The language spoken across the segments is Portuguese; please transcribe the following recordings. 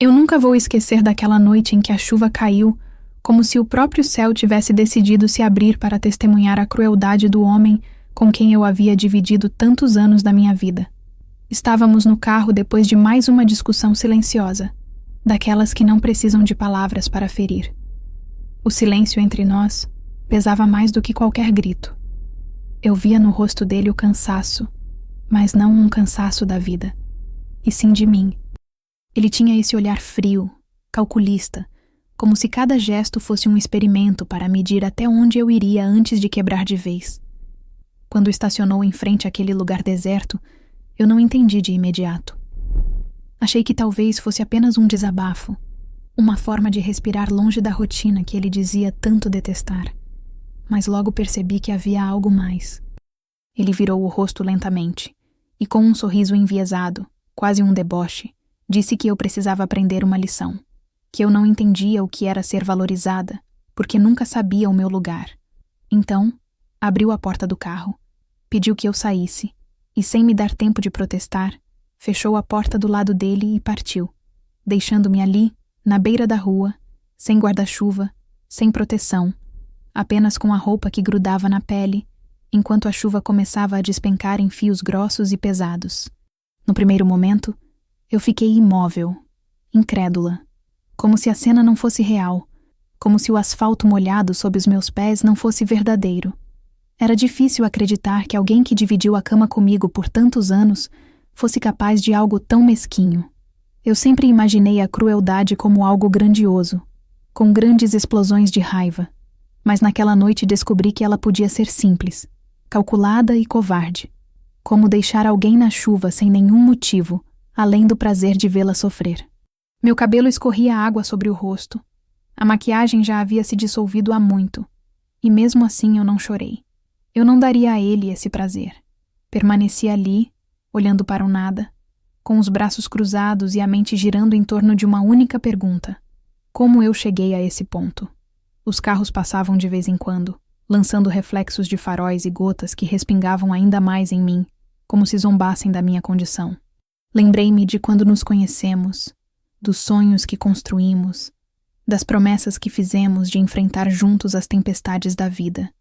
Eu nunca vou esquecer daquela noite em que a chuva caiu, como se o próprio céu tivesse decidido se abrir para testemunhar a crueldade do homem com quem eu havia dividido tantos anos da minha vida. Estávamos no carro depois de mais uma discussão silenciosa, daquelas que não precisam de palavras para ferir. O silêncio entre nós pesava mais do que qualquer grito. Eu via no rosto dele o cansaço, mas não um cansaço da vida, e sim de mim. Ele tinha esse olhar frio, calculista, como se cada gesto fosse um experimento para medir até onde eu iria antes de quebrar de vez. Quando estacionou em frente àquele lugar deserto, eu não entendi de imediato. Achei que talvez fosse apenas um desabafo, uma forma de respirar longe da rotina que ele dizia tanto detestar. Mas logo percebi que havia algo mais. Ele virou o rosto lentamente, e com um sorriso enviesado, quase um deboche, disse que eu precisava aprender uma lição, que eu não entendia o que era ser valorizada, porque nunca sabia o meu lugar. Então, abriu a porta do carro, pediu que eu saísse, e sem me dar tempo de protestar, fechou a porta do lado dele e partiu, deixando-me ali, na beira da rua, sem guarda-chuva, sem proteção, apenas com a roupa que grudava na pele, enquanto a chuva começava a despencar em fios grossos e pesados. No primeiro momento, eu fiquei imóvel, incrédula, como se a cena não fosse real, como se o asfalto molhado sob os meus pés não fosse verdadeiro. Era difícil acreditar que alguém que dividiu a cama comigo por tantos anos fosse capaz de algo tão mesquinho. Eu sempre imaginei a crueldade como algo grandioso, com grandes explosões de raiva, mas naquela noite descobri que ela podia ser simples, calculada e covarde, como deixar alguém na chuva sem nenhum motivo, além do prazer de vê-la sofrer. Meu cabelo escorria água sobre o rosto. A maquiagem já havia se dissolvido há muito, e mesmo assim eu não chorei. Eu não daria a ele esse prazer. Permaneci ali, olhando para o nada, com os braços cruzados e a mente girando em torno de uma única pergunta: como eu cheguei a esse ponto? Os carros passavam de vez em quando, lançando reflexos de faróis e gotas que respingavam ainda mais em mim, como se zombassem da minha condição. Lembrei-me de quando nos conhecemos, dos sonhos que construímos, das promessas que fizemos de enfrentar juntos as tempestades da vida.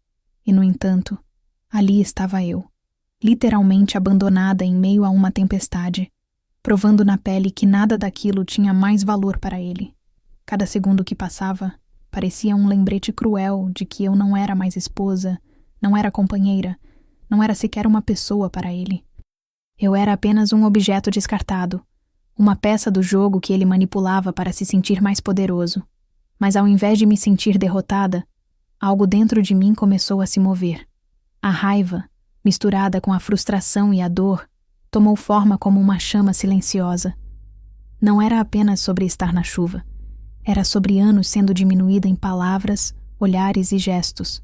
E, no entanto, ali estava eu, literalmente abandonada em meio a uma tempestade, provando na pele que nada daquilo tinha mais valor para ele. Cada segundo que passava parecia um lembrete cruel de que eu não era mais esposa, não era companheira, não era sequer uma pessoa para ele. Eu era apenas um objeto descartado, uma peça do jogo que ele manipulava para se sentir mais poderoso. Mas ao invés de me sentir derrotada, algo dentro de mim começou a se mover. A raiva, misturada com a frustração e a dor, tomou forma como uma chama silenciosa. Não era apenas sobre estar na chuva. Era sobre anos sendo diminuída em palavras, olhares e gestos.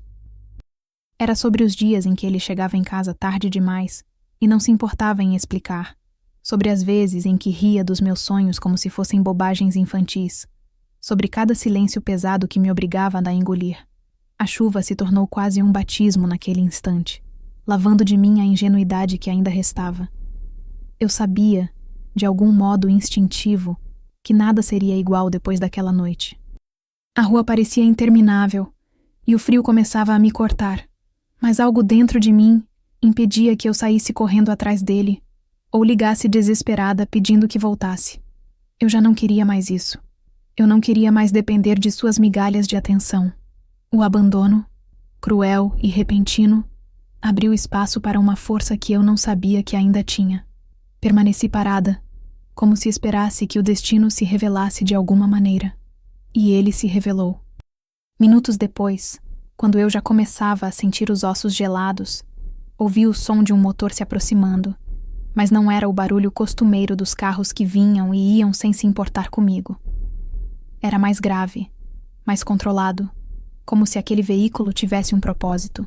Era sobre os dias em que ele chegava em casa tarde demais e não se importava em explicar. Sobre as vezes em que ria dos meus sonhos como se fossem bobagens infantis. Sobre cada silêncio pesado que me obrigava a engolir. A chuva se tornou quase um batismo naquele instante, lavando de mim a ingenuidade que ainda restava. Eu sabia, de algum modo instintivo, que nada seria igual depois daquela noite. A rua parecia interminável, e o frio começava a me cortar, mas algo dentro de mim impedia que eu saísse correndo atrás dele, ou ligasse desesperada pedindo que voltasse. Eu já não queria mais isso. Eu não queria mais depender de suas migalhas de atenção. O abandono, cruel e repentino, abriu espaço para uma força que eu não sabia que ainda tinha. Permaneci parada, como se esperasse que o destino se revelasse de alguma maneira. E ele se revelou. Minutos depois, quando eu já começava a sentir os ossos gelados, ouvi o som de um motor se aproximando, mas não era o barulho costumeiro dos carros que vinham e iam sem se importar comigo. Era mais grave, mais controlado, como se aquele veículo tivesse um propósito.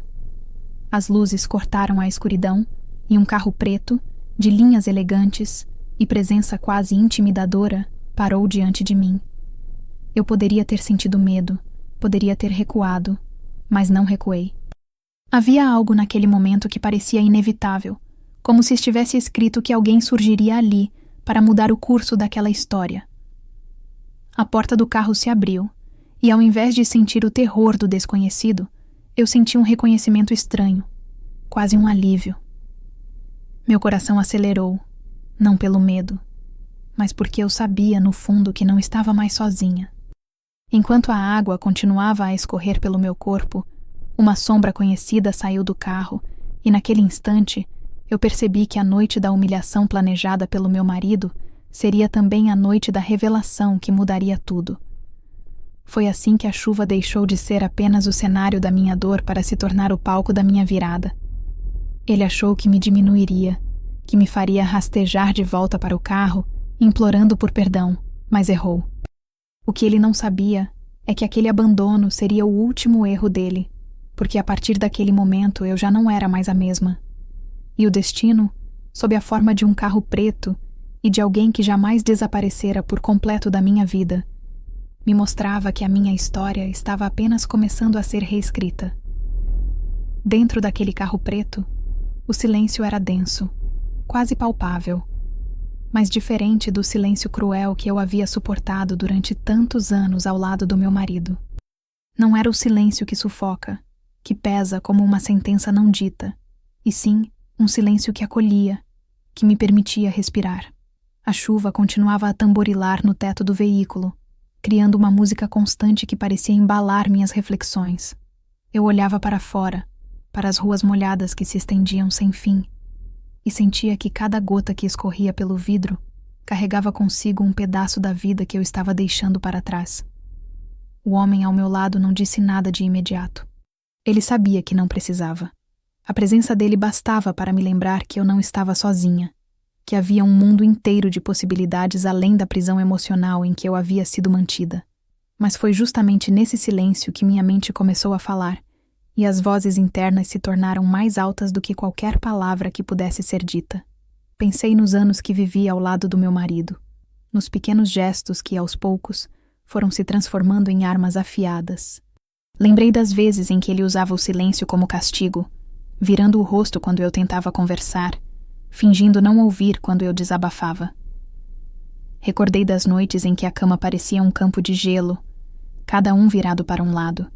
As luzes cortaram a escuridão e um carro preto, de linhas elegantes e presença quase intimidadora, parou diante de mim. Eu poderia ter sentido medo, poderia ter recuado, mas não recuei. Havia algo naquele momento que parecia inevitável, como se estivesse escrito que alguém surgiria ali para mudar o curso daquela história. A porta do carro se abriu, e ao invés de sentir o terror do desconhecido, eu senti um reconhecimento estranho, quase um alívio. Meu coração acelerou, não pelo medo, mas porque eu sabia, no fundo, que não estava mais sozinha. Enquanto a água continuava a escorrer pelo meu corpo, uma sombra conhecida saiu do carro, e naquele instante eu percebi que a noite da humilhação planejada pelo meu marido seria também a noite da revelação que mudaria tudo. Foi assim que a chuva deixou de ser apenas o cenário da minha dor para se tornar o palco da minha virada. Ele achou que me diminuiria, que me faria rastejar de volta para o carro, implorando por perdão, mas errou. O que ele não sabia é que aquele abandono seria o último erro dele, porque a partir daquele momento eu já não era mais a mesma. E o destino, sob a forma de um carro preto e de alguém que jamais desaparecera por completo da minha vida, me mostrava que a minha história estava apenas começando a ser reescrita. Dentro daquele carro preto, o silêncio era denso, quase palpável, mas diferente do silêncio cruel que eu havia suportado durante tantos anos ao lado do meu marido. Não era o silêncio que sufoca, que pesa como uma sentença não dita, e sim um silêncio que acolhia, que me permitia respirar. A chuva continuava a tamborilar no teto do veículo, criando uma música constante que parecia embalar minhas reflexões. Eu olhava para fora, para as ruas molhadas que se estendiam sem fim, e sentia que cada gota que escorria pelo vidro carregava consigo um pedaço da vida que eu estava deixando para trás. O homem ao meu lado não disse nada de imediato. Ele sabia que não precisava. A presença dele bastava para me lembrar que eu não estava sozinha, que havia um mundo inteiro de possibilidades além da prisão emocional em que eu havia sido mantida. Mas foi justamente nesse silêncio que minha mente começou a falar, e as vozes internas se tornaram mais altas do que qualquer palavra que pudesse ser dita. Pensei nos anos que vivi ao lado do meu marido, nos pequenos gestos que, aos poucos, foram se transformando em armas afiadas. Lembrei das vezes em que ele usava o silêncio como castigo, virando o rosto quando eu tentava conversar, fingindo não ouvir quando eu desabafava. Recordei das noites em que a cama parecia um campo de gelo, cada um virado para um lado,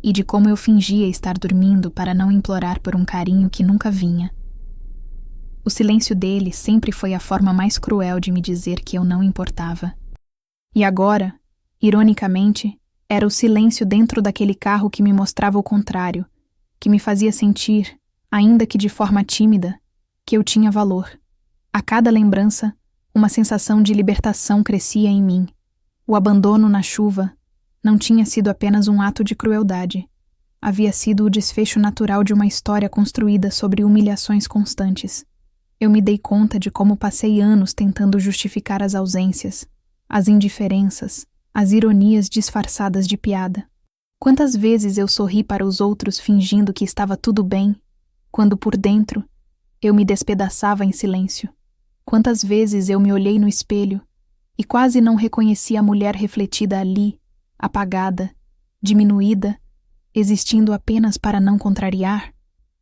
e de como eu fingia estar dormindo para não implorar por um carinho que nunca vinha. O silêncio dele sempre foi a forma mais cruel de me dizer que eu não importava. E agora, ironicamente, era o silêncio dentro daquele carro que me mostrava o contrário, que me fazia sentir, ainda que de forma tímida, que eu tinha valor. A cada lembrança, uma sensação de libertação crescia em mim. O abandono na chuva não tinha sido apenas um ato de crueldade. Havia sido o desfecho natural de uma história construída sobre humilhações constantes. Eu me dei conta de como passei anos tentando justificar as ausências, as indiferenças, as ironias disfarçadas de piada. Quantas vezes eu sorri para os outros fingindo que estava tudo bem, quando por dentro eu me despedaçava em silêncio. Quantas vezes eu me olhei no espelho e quase não reconheci a mulher refletida ali, apagada, diminuída, existindo apenas para não contrariar.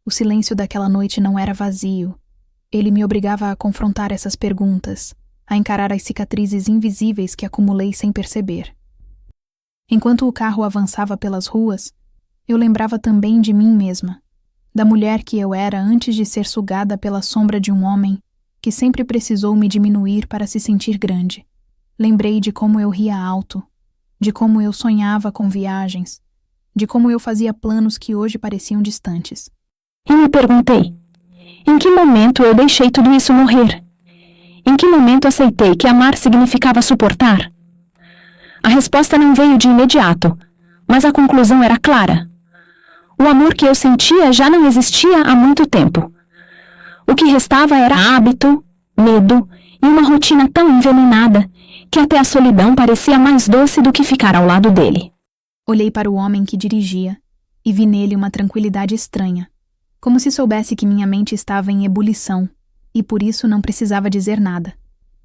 O silêncio daquela noite não era vazio. Ele me obrigava a confrontar essas perguntas, a encarar as cicatrizes invisíveis que acumulei sem perceber. Enquanto o carro avançava pelas ruas, eu lembrava também de mim mesma, da mulher que eu era antes de ser sugada pela sombra de um homem que sempre precisou me diminuir para se sentir grande. Lembrei de como eu ria alto, de como eu sonhava com viagens, de como eu fazia planos que hoje pareciam distantes. E me perguntei, em que momento eu deixei tudo isso morrer? Em que momento aceitei que amar significava suportar? A resposta não veio de imediato, mas a conclusão era clara. O amor que eu sentia já não existia há muito tempo. O que restava era hábito, medo e uma rotina tão envenenada que até a solidão parecia mais doce do que ficar ao lado dele. Olhei para o homem que dirigia e vi nele uma tranquilidade estranha, como se soubesse que minha mente estava em ebulição e por isso não precisava dizer nada.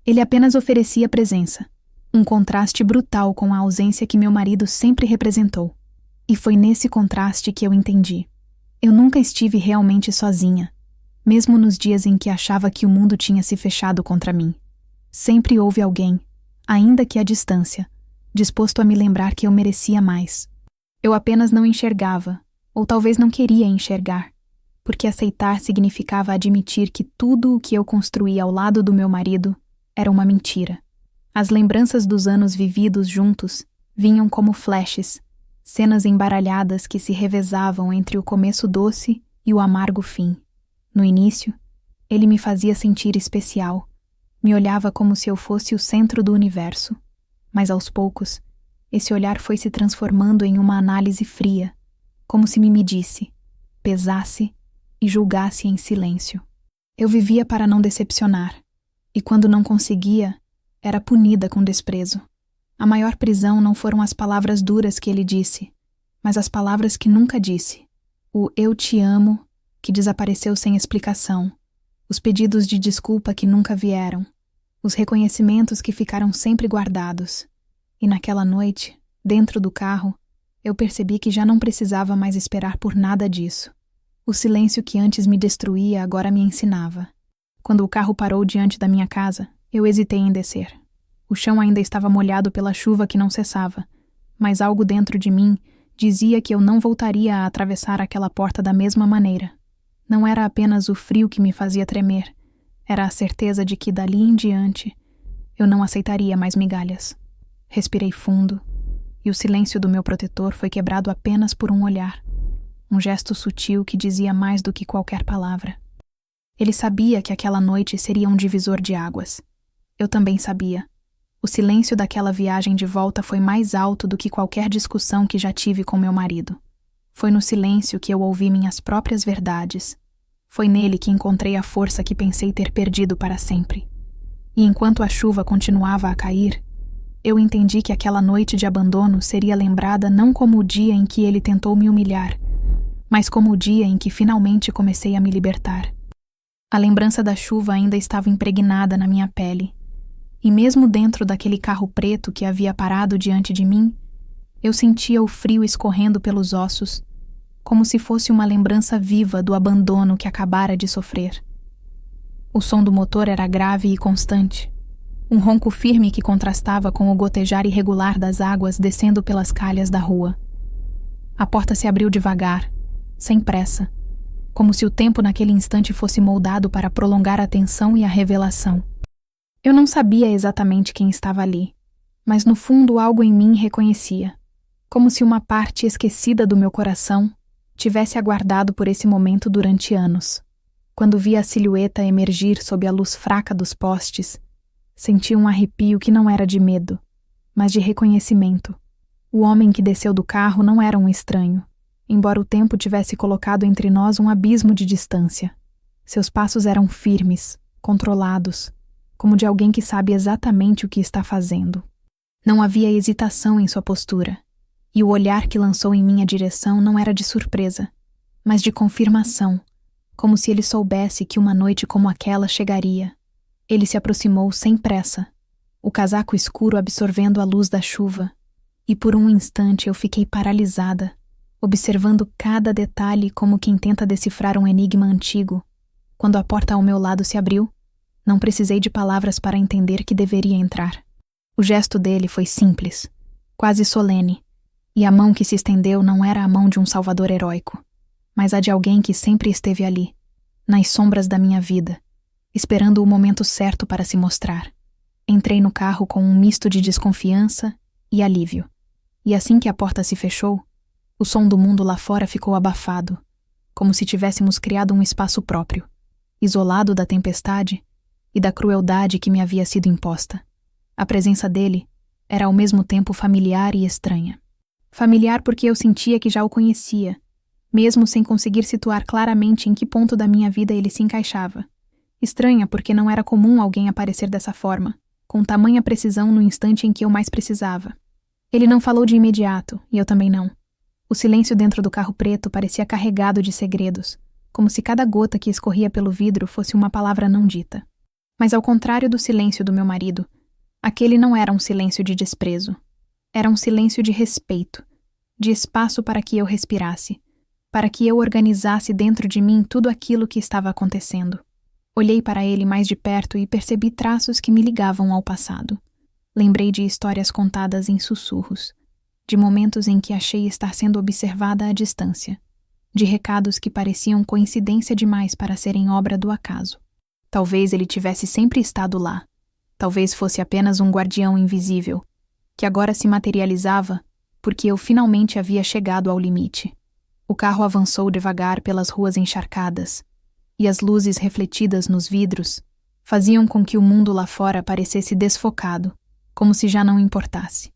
Ele apenas oferecia presença, um contraste brutal com a ausência que meu marido sempre representou. E foi nesse contraste que eu entendi. Eu nunca estive realmente sozinha, mesmo nos dias em que achava que o mundo tinha se fechado contra mim. Sempre houve alguém, ainda que à distância, disposto a me lembrar que eu merecia mais. Eu apenas não enxergava, ou talvez não queria enxergar, porque aceitar significava admitir que tudo o que eu construí ao lado do meu marido era uma mentira. As lembranças dos anos vividos juntos vinham como flashes, cenas embaralhadas que se revezavam entre o começo doce e o amargo fim. No início, ele me fazia sentir especial, me olhava como se eu fosse o centro do universo, mas aos poucos, esse olhar foi se transformando em uma análise fria, como se me medisse, pesasse e julgasse em silêncio. Eu vivia para não decepcionar, e quando não conseguia, era punida com desprezo. A maior prisão não foram as palavras duras que ele disse, mas as palavras que nunca disse. O "eu te amo" que desapareceu sem explicação, os pedidos de desculpa que nunca vieram, os reconhecimentos que ficaram sempre guardados. E naquela noite, dentro do carro, eu percebi que já não precisava mais esperar por nada disso. O silêncio que antes me destruía agora me ensinava. Quando o carro parou diante da minha casa, eu hesitei em descer. O chão ainda estava molhado pela chuva que não cessava, mas algo dentro de mim dizia que eu não voltaria a atravessar aquela porta da mesma maneira. Não era apenas o frio que me fazia tremer, era a certeza de que dali em diante eu não aceitaria mais migalhas. Respirei fundo, e o silêncio do meu protetor foi quebrado apenas por um olhar, um gesto sutil que dizia mais do que qualquer palavra. Ele sabia que aquela noite seria um divisor de águas. Eu também sabia. O silêncio daquela viagem de volta foi mais alto do que qualquer discussão que já tive com meu marido. Foi no silêncio que eu ouvi minhas próprias verdades. Foi nele que encontrei a força que pensei ter perdido para sempre. E enquanto a chuva continuava a cair, eu entendi que aquela noite de abandono seria lembrada não como o dia em que ele tentou me humilhar, mas como o dia em que finalmente comecei a me libertar. A lembrança da chuva ainda estava impregnada na minha pele, e mesmo dentro daquele carro preto que havia parado diante de mim, eu sentia o frio escorrendo pelos ossos, como se fosse uma lembrança viva do abandono que acabara de sofrer. O som do motor era grave e constante, um ronco firme que contrastava com o gotejar irregular das águas descendo pelas calhas da rua. A porta se abriu devagar, sem pressa, como se o tempo naquele instante fosse moldado para prolongar a tensão e a revelação. Eu não sabia exatamente quem estava ali, mas no fundo algo em mim reconhecia, como se uma parte esquecida do meu coração tivesse aguardado por esse momento durante anos. Quando vi a silhueta emergir sob a luz fraca dos postes, senti um arrepio que não era de medo, mas de reconhecimento. O homem que desceu do carro não era um estranho, embora o tempo tivesse colocado entre nós um abismo de distância. Seus passos eram firmes, controlados, como de alguém que sabe exatamente o que está fazendo. Não havia hesitação em sua postura, e o olhar que lançou em minha direção não era de surpresa, mas de confirmação, como se ele soubesse que uma noite como aquela chegaria. Ele se aproximou sem pressa, o casaco escuro absorvendo a luz da chuva, e por um instante eu fiquei paralisada, observando cada detalhe como quem tenta decifrar um enigma antigo. Quando a porta ao meu lado se abriu, não precisei de palavras para entender que deveria entrar. O gesto dele foi simples, quase solene, e a mão que se estendeu não era a mão de um salvador heróico, mas a de alguém que sempre esteve ali, nas sombras da minha vida, esperando o momento certo para se mostrar. Entrei no carro com um misto de desconfiança e alívio, e assim que a porta se fechou, o som do mundo lá fora ficou abafado, como se tivéssemos criado um espaço próprio, isolado da tempestade e da crueldade que me havia sido imposta. A presença dele era ao mesmo tempo familiar e estranha. Familiar porque eu sentia que já o conhecia, mesmo sem conseguir situar claramente em que ponto da minha vida ele se encaixava. Estranha porque não era comum alguém aparecer dessa forma, com tamanha precisão no instante em que eu mais precisava. Ele não falou de imediato, e eu também não. O silêncio dentro do carro preto parecia carregado de segredos, como se cada gota que escorria pelo vidro fosse uma palavra não dita. Mas ao contrário do silêncio do meu marido, aquele não era um silêncio de desprezo. Era um silêncio de respeito, de espaço para que eu respirasse, para que eu organizasse dentro de mim tudo aquilo que estava acontecendo. Olhei para ele mais de perto e percebi traços que me ligavam ao passado. Lembrei de histórias contadas em sussurros, de momentos em que achei estar sendo observada à distância, de recados que pareciam coincidência demais para serem obra do acaso. Talvez ele tivesse sempre estado lá. Talvez fosse apenas um guardião invisível, que agora se materializava porque eu finalmente havia chegado ao limite. O carro avançou devagar pelas ruas encharcadas, e as luzes refletidas nos vidros faziam com que o mundo lá fora parecesse desfocado, como se já não importasse.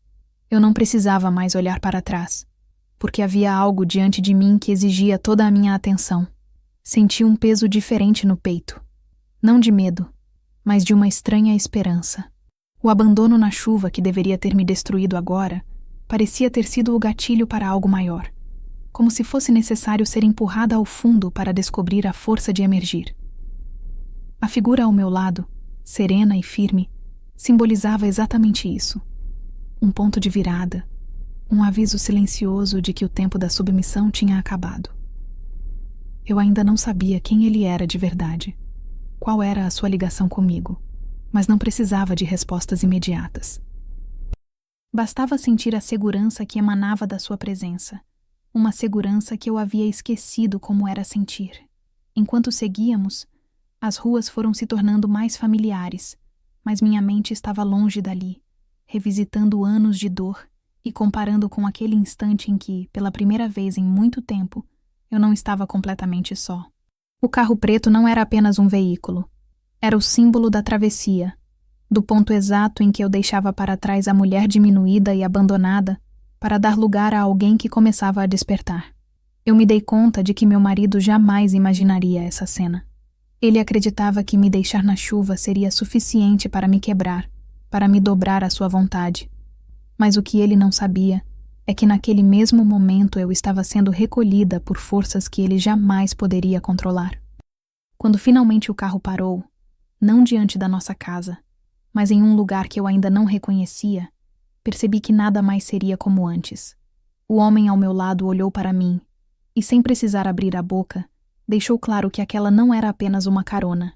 Eu não precisava mais olhar para trás, porque havia algo diante de mim que exigia toda a minha atenção. Senti um peso diferente no peito, não de medo, mas de uma estranha esperança. O abandono na chuva que deveria ter me destruído agora parecia ter sido o gatilho para algo maior, como se fosse necessário ser empurrada ao fundo para descobrir a força de emergir. A figura ao meu lado, serena e firme, simbolizava exatamente isso. Um ponto de virada, um aviso silencioso de que o tempo da submissão tinha acabado. Eu ainda não sabia quem ele era de verdade, qual era a sua ligação comigo, mas não precisava de respostas imediatas. Bastava sentir a segurança que emanava da sua presença, uma segurança que eu havia esquecido como era sentir. Enquanto seguíamos, as ruas foram se tornando mais familiares, mas minha mente estava longe dali, revisitando anos de dor e comparando com aquele instante em que, pela primeira vez em muito tempo, eu não estava completamente só. O carro preto não era apenas um veículo. Era o símbolo da travessia, do ponto exato em que eu deixava para trás a mulher diminuída e abandonada para dar lugar a alguém que começava a despertar. Eu me dei conta de que meu marido jamais imaginaria essa cena. Ele acreditava que me deixar na chuva seria suficiente para me quebrar, para me dobrar à sua vontade. Mas o que ele não sabia é que naquele mesmo momento eu estava sendo recolhida por forças que ele jamais poderia controlar. Quando finalmente o carro parou, não diante da nossa casa, mas em um lugar que eu ainda não reconhecia, percebi que nada mais seria como antes. O homem ao meu lado olhou para mim e, sem precisar abrir a boca, deixou claro que aquela não era apenas uma carona.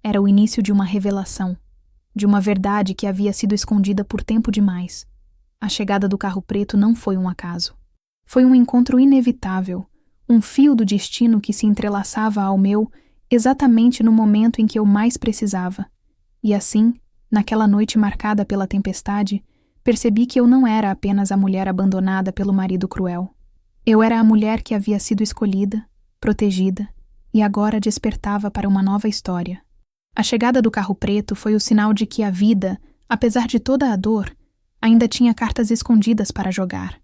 Era o início de uma revelação, de uma verdade que havia sido escondida por tempo demais. A chegada do carro preto não foi um acaso. Foi um encontro inevitável, um fio do destino que se entrelaçava ao meu exatamente no momento em que eu mais precisava. E assim, naquela noite marcada pela tempestade, percebi que eu não era apenas a mulher abandonada pelo marido cruel. Eu era a mulher que havia sido escolhida, protegida, e agora despertava para uma nova história. A chegada do carro preto foi o sinal de que a vida, apesar de toda a dor, ainda tinha cartas escondidas para jogar,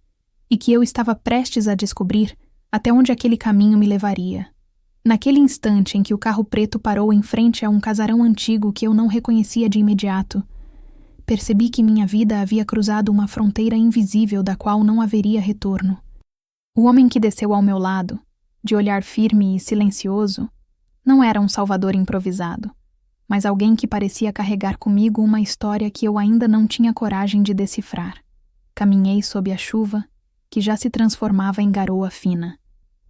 e que eu estava prestes a descobrir até onde aquele caminho me levaria. Naquele instante em que o carro preto parou em frente a um casarão antigo que eu não reconhecia de imediato, percebi que minha vida havia cruzado uma fronteira invisível da qual não haveria retorno. O homem que desceu ao meu lado, de olhar firme e silencioso, não era um salvador improvisado, mas alguém que parecia carregar comigo uma história que eu ainda não tinha coragem de decifrar. Caminhei sob a chuva, que já se transformava em garoa fina,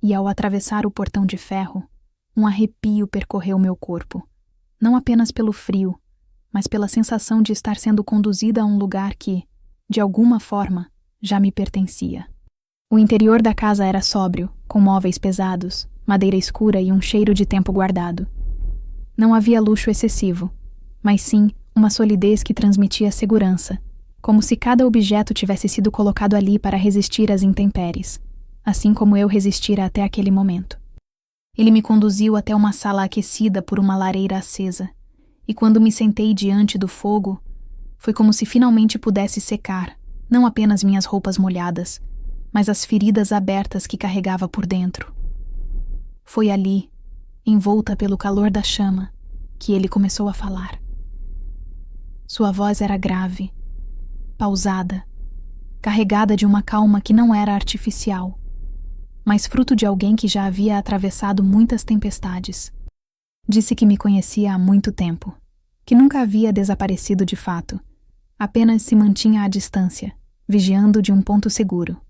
e ao atravessar o portão de ferro, um arrepio percorreu meu corpo, não apenas pelo frio, mas pela sensação de estar sendo conduzida a um lugar que, de alguma forma, já me pertencia. O interior da casa era sóbrio, com móveis pesados, madeira escura e um cheiro de tempo guardado. Não havia luxo excessivo, mas sim uma solidez que transmitia segurança, como se cada objeto tivesse sido colocado ali para resistir às intempéries, assim como eu resistira até aquele momento. Ele me conduziu até uma sala aquecida por uma lareira acesa, e quando me sentei diante do fogo, foi como se finalmente pudesse secar, não apenas minhas roupas molhadas, mas as feridas abertas que carregava por dentro. Foi ali, envolta pelo calor da chama, que ele começou a falar. Sua voz era grave, pausada, carregada de uma calma que não era artificial, mas fruto de alguém que já havia atravessado muitas tempestades. Disse que me conhecia há muito tempo, que nunca havia desaparecido de fato, apenas se mantinha à distância, vigiando de um ponto seguro.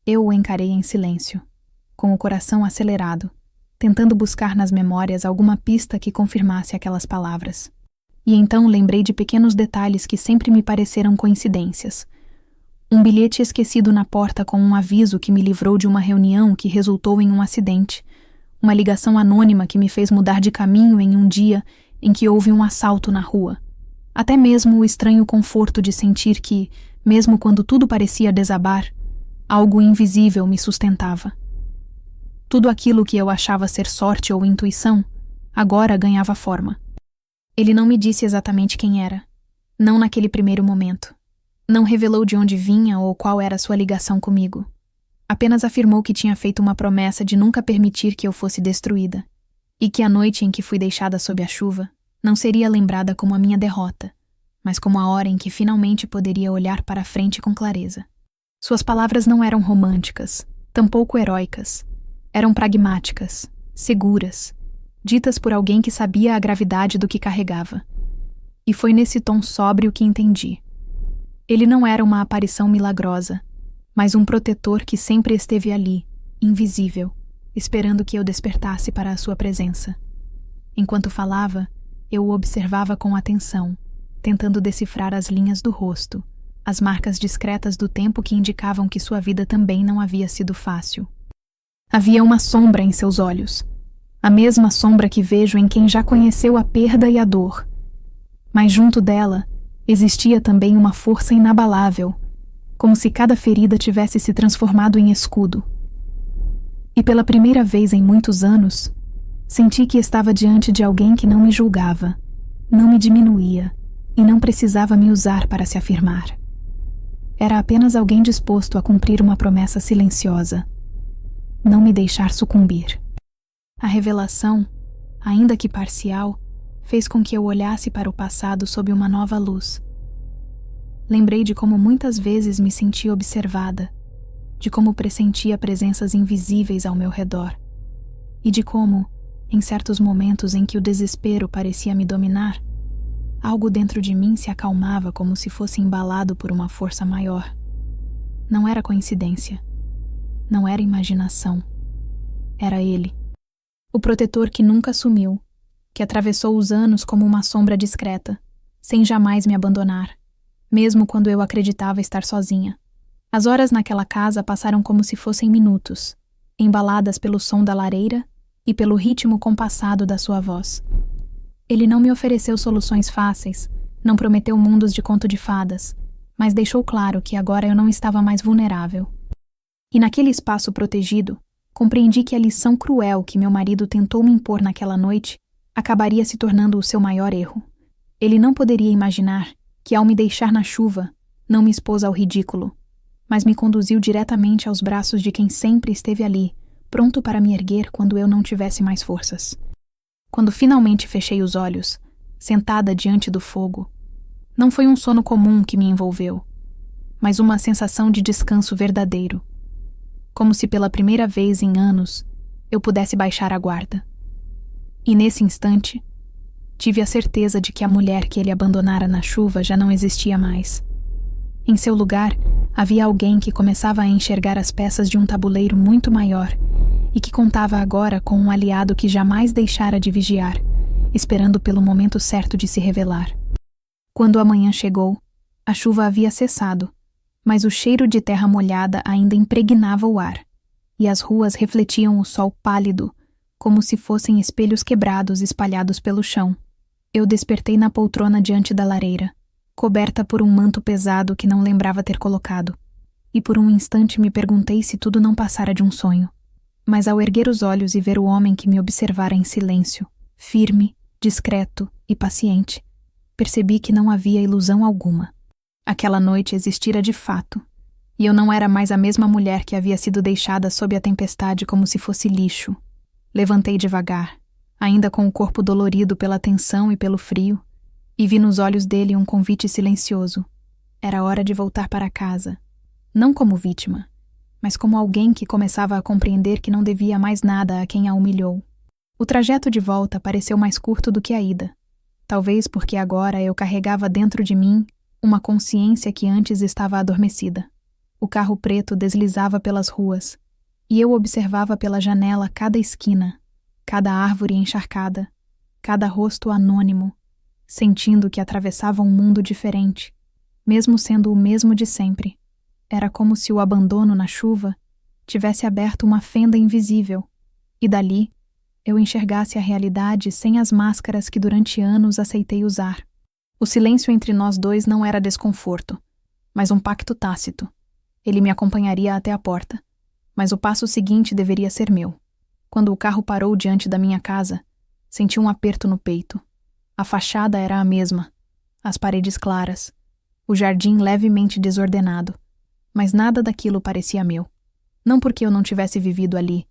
Eu o encarei em silêncio, com o coração acelerado, tentando buscar nas memórias alguma pista que confirmasse aquelas palavras. E então lembrei de pequenos detalhes que sempre me pareceram coincidências. Um bilhete esquecido na porta com um aviso que me livrou de uma reunião que resultou em um acidente. Uma ligação anônima que me fez mudar de caminho em um dia em que houve um assalto na rua. Até mesmo o estranho conforto de sentir que, mesmo quando tudo parecia desabar, algo invisível me sustentava. Tudo aquilo que eu achava ser sorte ou intuição, agora ganhava forma. Ele não me disse exatamente quem era, não naquele primeiro momento. Não revelou de onde vinha ou qual era sua ligação comigo. Apenas afirmou que tinha feito uma promessa de nunca permitir que eu fosse destruída, e que a noite em que fui deixada sob a chuva não seria lembrada como a minha derrota, mas como a hora em que finalmente poderia olhar para a frente com clareza. Suas palavras não eram românticas, tampouco heróicas. Eram pragmáticas, seguras, ditas por alguém que sabia a gravidade do que carregava. E foi nesse tom sóbrio que entendi. Ele não era uma aparição milagrosa, mas um protetor que sempre esteve ali, invisível, esperando que eu despertasse para a sua presença. Enquanto falava, eu o observava com atenção, tentando decifrar as linhas do rosto, as marcas discretas do tempo que indicavam que sua vida também não havia sido fácil. Havia uma sombra em seus olhos, a mesma sombra que vejo em quem já conheceu a perda e a dor. Mas junto dela, existia também uma força inabalável, como se cada ferida tivesse se transformado em escudo. E pela primeira vez em muitos anos, senti que estava diante de alguém que não me julgava, não me diminuía e não precisava me usar para se afirmar. Era apenas alguém disposto a cumprir uma promessa silenciosa: não me deixar sucumbir. A revelação, ainda que parcial, fez com que eu olhasse para o passado sob uma nova luz. Lembrei de como muitas vezes me senti observada, de como pressentia presenças invisíveis ao meu redor, e de como, em certos momentos em que o desespero parecia me dominar, algo dentro de mim se acalmava como se fosse embalado por uma força maior. Não era coincidência. Não era imaginação. Era ele. O protetor que nunca sumiu, que atravessou os anos como uma sombra discreta, sem jamais me abandonar, mesmo quando eu acreditava estar sozinha. As horas naquela casa passaram como se fossem minutos, embaladas pelo som da lareira e pelo ritmo compassado da sua voz. Ele não me ofereceu soluções fáceis, não prometeu mundos de conto de fadas, mas deixou claro que agora eu não estava mais vulnerável. E naquele espaço protegido, compreendi que a lição cruel que meu marido tentou me impor naquela noite acabaria se tornando o seu maior erro. Ele não poderia imaginar que, ao me deixar na chuva, não me expôs ao ridículo, mas me conduziu diretamente aos braços de quem sempre esteve ali, pronto para me erguer quando eu não tivesse mais forças. Quando finalmente fechei os olhos, sentada diante do fogo, não foi um sono comum que me envolveu, mas uma sensação de descanso verdadeiro, como se pela primeira vez em anos eu pudesse baixar a guarda. E nesse instante, tive a certeza de que a mulher que ele abandonara na chuva já não existia mais. Em seu lugar, havia alguém que começava a enxergar as peças de um tabuleiro muito maior e que contava agora com um aliado que jamais deixara de vigiar, esperando pelo momento certo de se revelar. Quando a manhã chegou, a chuva havia cessado, mas o cheiro de terra molhada ainda impregnava o ar, e as ruas refletiam o sol pálido, como se fossem espelhos quebrados espalhados pelo chão. Eu despertei na poltrona diante da lareira, coberta por um manto pesado que não lembrava ter colocado, e por um instante me perguntei se tudo não passara de um sonho. Mas ao erguer os olhos e ver o homem que me observara em silêncio, firme, discreto e paciente, percebi que não havia ilusão alguma. Aquela noite existira de fato, e eu não era mais a mesma mulher que havia sido deixada sob a tempestade como se fosse lixo. Levantei devagar, ainda com o corpo dolorido pela tensão e pelo frio, e vi nos olhos dele um convite silencioso. Era hora de voltar para casa, não como vítima, mas como alguém que começava a compreender que não devia mais nada a quem a humilhou. O trajeto de volta pareceu mais curto do que a ida, talvez porque agora eu carregava dentro de mim uma consciência que antes estava adormecida. O carro preto deslizava pelas ruas, e eu observava pela janela cada esquina, cada árvore encharcada, cada rosto anônimo, sentindo que atravessava um mundo diferente, mesmo sendo o mesmo de sempre. Era como se o abandono na chuva tivesse aberto uma fenda invisível, e dali eu enxergasse a realidade sem as máscaras que durante anos aceitei usar. O silêncio entre nós dois não era desconforto, mas um pacto tácito. Ele me acompanharia até a porta, mas o passo seguinte deveria ser meu. Quando o carro parou diante da minha casa, senti um aperto no peito. A fachada era a mesma, as paredes claras, o jardim levemente desordenado, mas nada daquilo parecia meu. Não porque eu não tivesse vivido ali,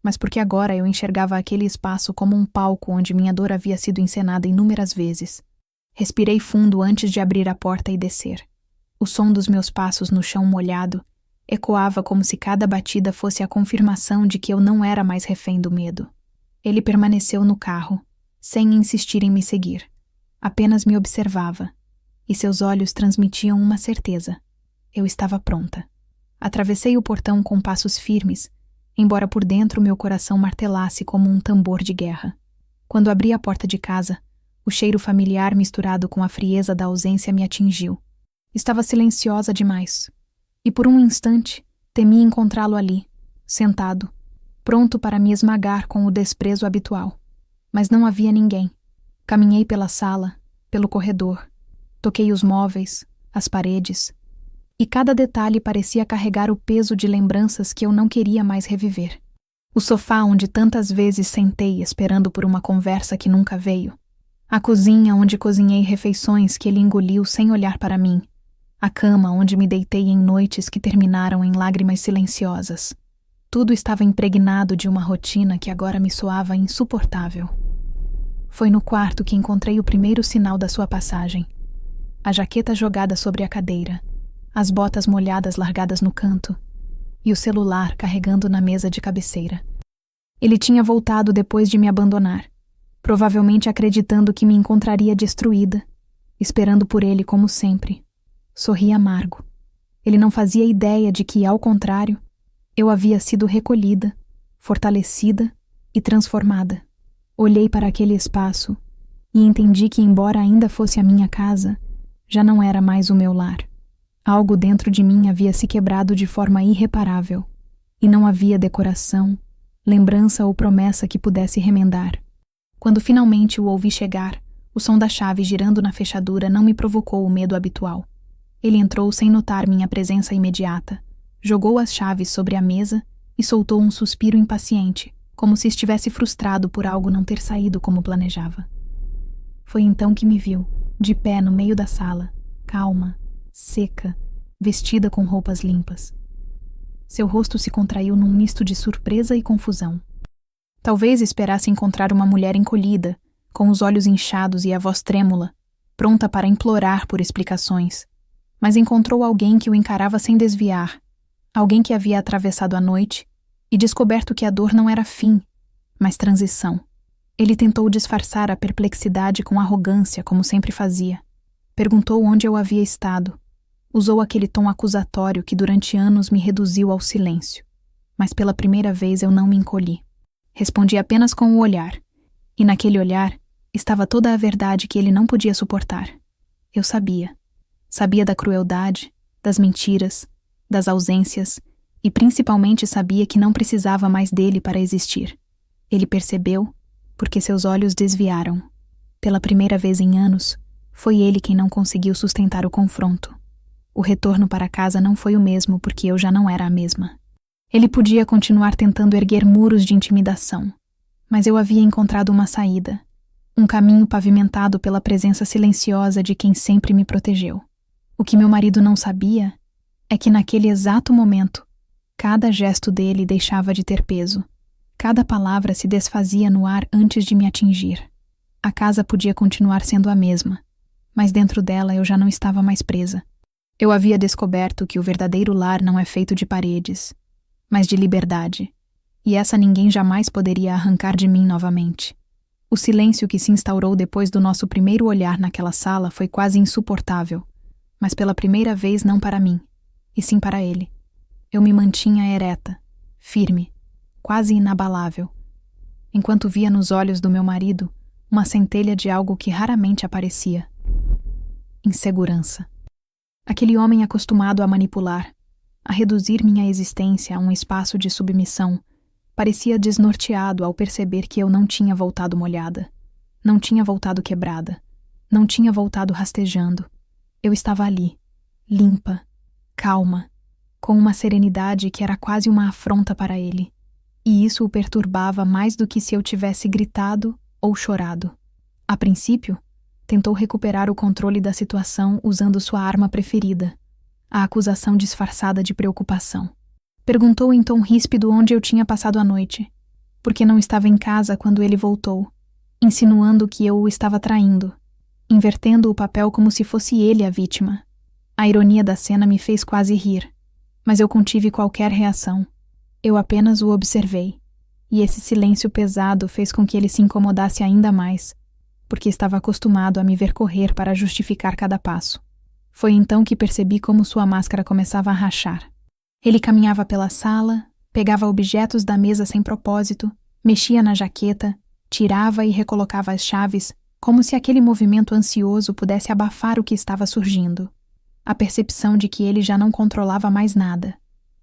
mas porque agora eu enxergava aquele espaço como um palco onde minha dor havia sido encenada inúmeras vezes. Respirei fundo antes de abrir a porta e descer. O som dos meus passos no chão molhado ecoava como se cada batida fosse a confirmação de que eu não era mais refém do medo. Ele permaneceu no carro, sem insistir em me seguir. Apenas me observava, e seus olhos transmitiam uma certeza. Eu estava pronta. Atravessei o portão com passos firmes, embora por dentro meu coração martelasse como um tambor de guerra. Quando abri a porta de casa, o cheiro familiar misturado com a frieza da ausência me atingiu. Estava silenciosa demais, e por um instante temi encontrá-lo ali, sentado, pronto para me esmagar com o desprezo habitual. Mas não havia ninguém. Caminhei pela sala, pelo corredor, toquei os móveis, as paredes, e cada detalhe parecia carregar o peso de lembranças que eu não queria mais reviver. O sofá onde tantas vezes sentei esperando por uma conversa que nunca veio. A cozinha onde cozinhei refeições que ele engoliu sem olhar para mim. A cama onde me deitei em noites que terminaram em lágrimas silenciosas. Tudo estava impregnado de uma rotina que agora me soava insuportável. Foi no quarto que encontrei o primeiro sinal da sua passagem. A jaqueta jogada sobre a cadeira, as botas molhadas largadas no canto e o celular carregando na mesa de cabeceira. Ele tinha voltado depois de me abandonar, provavelmente acreditando que me encontraria destruída, esperando por ele como sempre. Sorri amargo. Ele não fazia ideia de que, ao contrário, eu havia sido recolhida, fortalecida e transformada. Olhei para aquele espaço e entendi que, embora ainda fosse a minha casa, já não era mais o meu lar. Algo dentro de mim havia se quebrado de forma irreparável, e não havia decoração, lembrança ou promessa que pudesse remendar. Quando finalmente o ouvi chegar, o som da chave girando na fechadura não me provocou o medo habitual. Ele entrou sem notar minha presença imediata, jogou as chaves sobre a mesa e soltou um suspiro impaciente, como se estivesse frustrado por algo não ter saído como planejava. Foi então que me viu, de pé no meio da sala, calma, seca, vestida com roupas limpas. Seu rosto se contraiu num misto de surpresa e confusão. Talvez esperasse encontrar uma mulher encolhida, com os olhos inchados e a voz trêmula, pronta para implorar por explicações. Mas encontrou alguém que o encarava sem desviar, alguém que havia atravessado a noite e descoberto que a dor não era fim, mas transição. Ele tentou disfarçar a perplexidade com arrogância, como sempre fazia. Perguntou onde eu havia estado. Usou aquele tom acusatório que durante anos me reduziu ao silêncio. Mas pela primeira vez eu não me encolhi. Respondi apenas com o olhar, e naquele olhar estava toda a verdade que ele não podia suportar. Eu sabia. Sabia da crueldade, das mentiras, das ausências, e principalmente sabia que não precisava mais dele para existir. Ele percebeu, porque seus olhos desviaram. Pela primeira vez em anos, foi ele quem não conseguiu sustentar o confronto. O retorno para casa não foi o mesmo porque eu já não era a mesma. Ele podia continuar tentando erguer muros de intimidação, mas eu havia encontrado uma saída, um caminho pavimentado pela presença silenciosa de quem sempre me protegeu. O que meu marido não sabia é que naquele exato momento, cada gesto dele deixava de ter peso. Cada palavra se desfazia no ar antes de me atingir. A casa podia continuar sendo a mesma, mas dentro dela eu já não estava mais presa. Eu havia descoberto que o verdadeiro lar não é feito de paredes, mas de liberdade, e essa ninguém jamais poderia arrancar de mim novamente. O silêncio que se instaurou depois do nosso primeiro olhar naquela sala foi quase insuportável, mas pela primeira vez não para mim, e sim para ele. Eu me mantinha ereta, firme, quase inabalável, enquanto via nos olhos do meu marido uma centelha de algo que raramente aparecia: insegurança. Aquele homem acostumado a manipular, a reduzir minha existência a um espaço de submissão, parecia desnorteado ao perceber que eu não tinha voltado molhada, não tinha voltado quebrada, não tinha voltado rastejando. Eu estava ali, limpa, calma, com uma serenidade que era quase uma afronta para ele, e isso o perturbava mais do que se eu tivesse gritado ou chorado. A princípio, tentou recuperar o controle da situação usando sua arma preferida, a acusação disfarçada de preocupação. Perguntou em tom ríspido onde eu tinha passado a noite, porque não estava em casa quando ele voltou, insinuando que eu o estava traindo, invertendo o papel como se fosse ele a vítima. A ironia da cena me fez quase rir, mas eu contive qualquer reação. Eu apenas o observei, e esse silêncio pesado fez com que ele se incomodasse ainda mais, porque estava acostumado a me ver correr para justificar cada passo. Foi então que percebi como sua máscara começava a rachar. Ele caminhava pela sala, pegava objetos da mesa sem propósito, mexia na jaqueta, tirava e recolocava as chaves, como se aquele movimento ansioso pudesse abafar o que estava surgindo. A percepção de que ele já não controlava mais nada.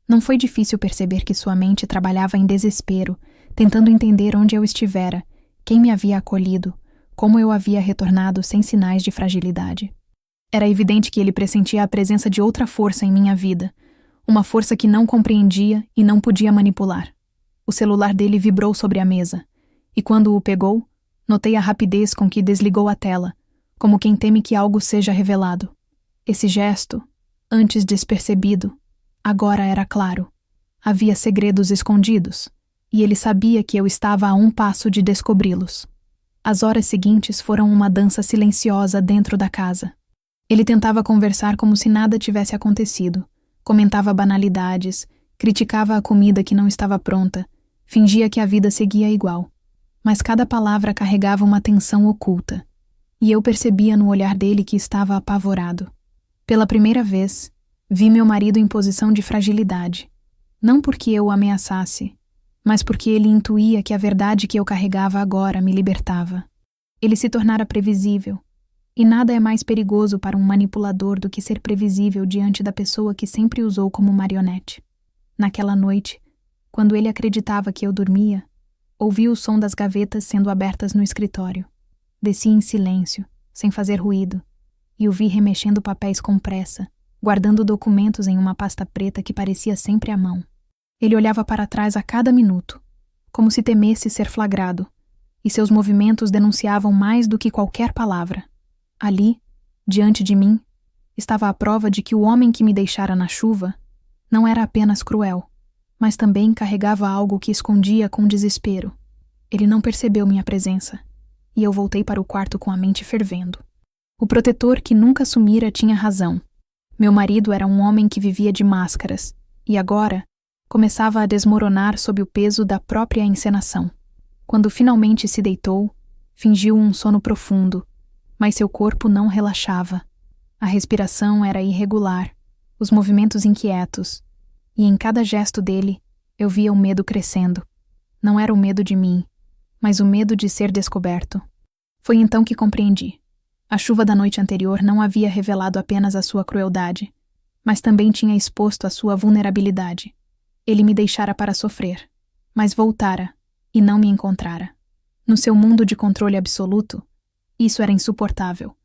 Não foi difícil perceber que sua mente trabalhava em desespero, tentando entender onde eu estivera, quem me havia acolhido, como eu havia retornado sem sinais de fragilidade. Era evidente que ele pressentia a presença de outra força em minha vida, uma força que não compreendia e não podia manipular. O celular dele vibrou sobre a mesa, e quando o pegou, notei a rapidez com que desligou a tela, como quem teme que algo seja revelado. Esse gesto, antes despercebido, agora era claro. Havia segredos escondidos, e ele sabia que eu estava a um passo de descobri-los. As horas seguintes foram uma dança silenciosa dentro da casa. Ele tentava conversar como se nada tivesse acontecido, comentava banalidades, criticava a comida que não estava pronta, fingia que a vida seguia igual. Mas cada palavra carregava uma tensão oculta, e eu percebia no olhar dele que estava apavorado. Pela primeira vez, vi meu marido em posição de fragilidade, não porque eu o ameaçasse, mas porque ele intuía que a verdade que eu carregava agora me libertava. Ele se tornara previsível, e nada é mais perigoso para um manipulador do que ser previsível diante da pessoa que sempre usou como marionete. Naquela noite, quando ele acreditava que eu dormia, ouvi o som das gavetas sendo abertas no escritório. Desci em silêncio, sem fazer ruído, e o vi remexendo papéis com pressa, guardando documentos em uma pasta preta que parecia sempre à mão. Ele olhava para trás a cada minuto, como se temesse ser flagrado, e seus movimentos denunciavam mais do que qualquer palavra. Ali, diante de mim, estava a prova de que o homem que me deixara na chuva não era apenas cruel, mas também carregava algo que escondia com desespero. Ele não percebeu minha presença, e eu voltei para o quarto com a mente fervendo. O protetor que nunca sumira tinha razão. Meu marido era um homem que vivia de máscaras, e agora começava a desmoronar sob o peso da própria encenação. Quando finalmente se deitou, fingiu um sono profundo, mas seu corpo não relaxava. A respiração era irregular, os movimentos inquietos, e em cada gesto dele eu via o medo crescendo. Não era o medo de mim, mas o medo de ser descoberto. Foi então que compreendi. A chuva da noite anterior não havia revelado apenas a sua crueldade, mas também tinha exposto a sua vulnerabilidade. Ele me deixara para sofrer, mas voltara e não me encontrara. No seu mundo de controle absoluto, isso era insuportável,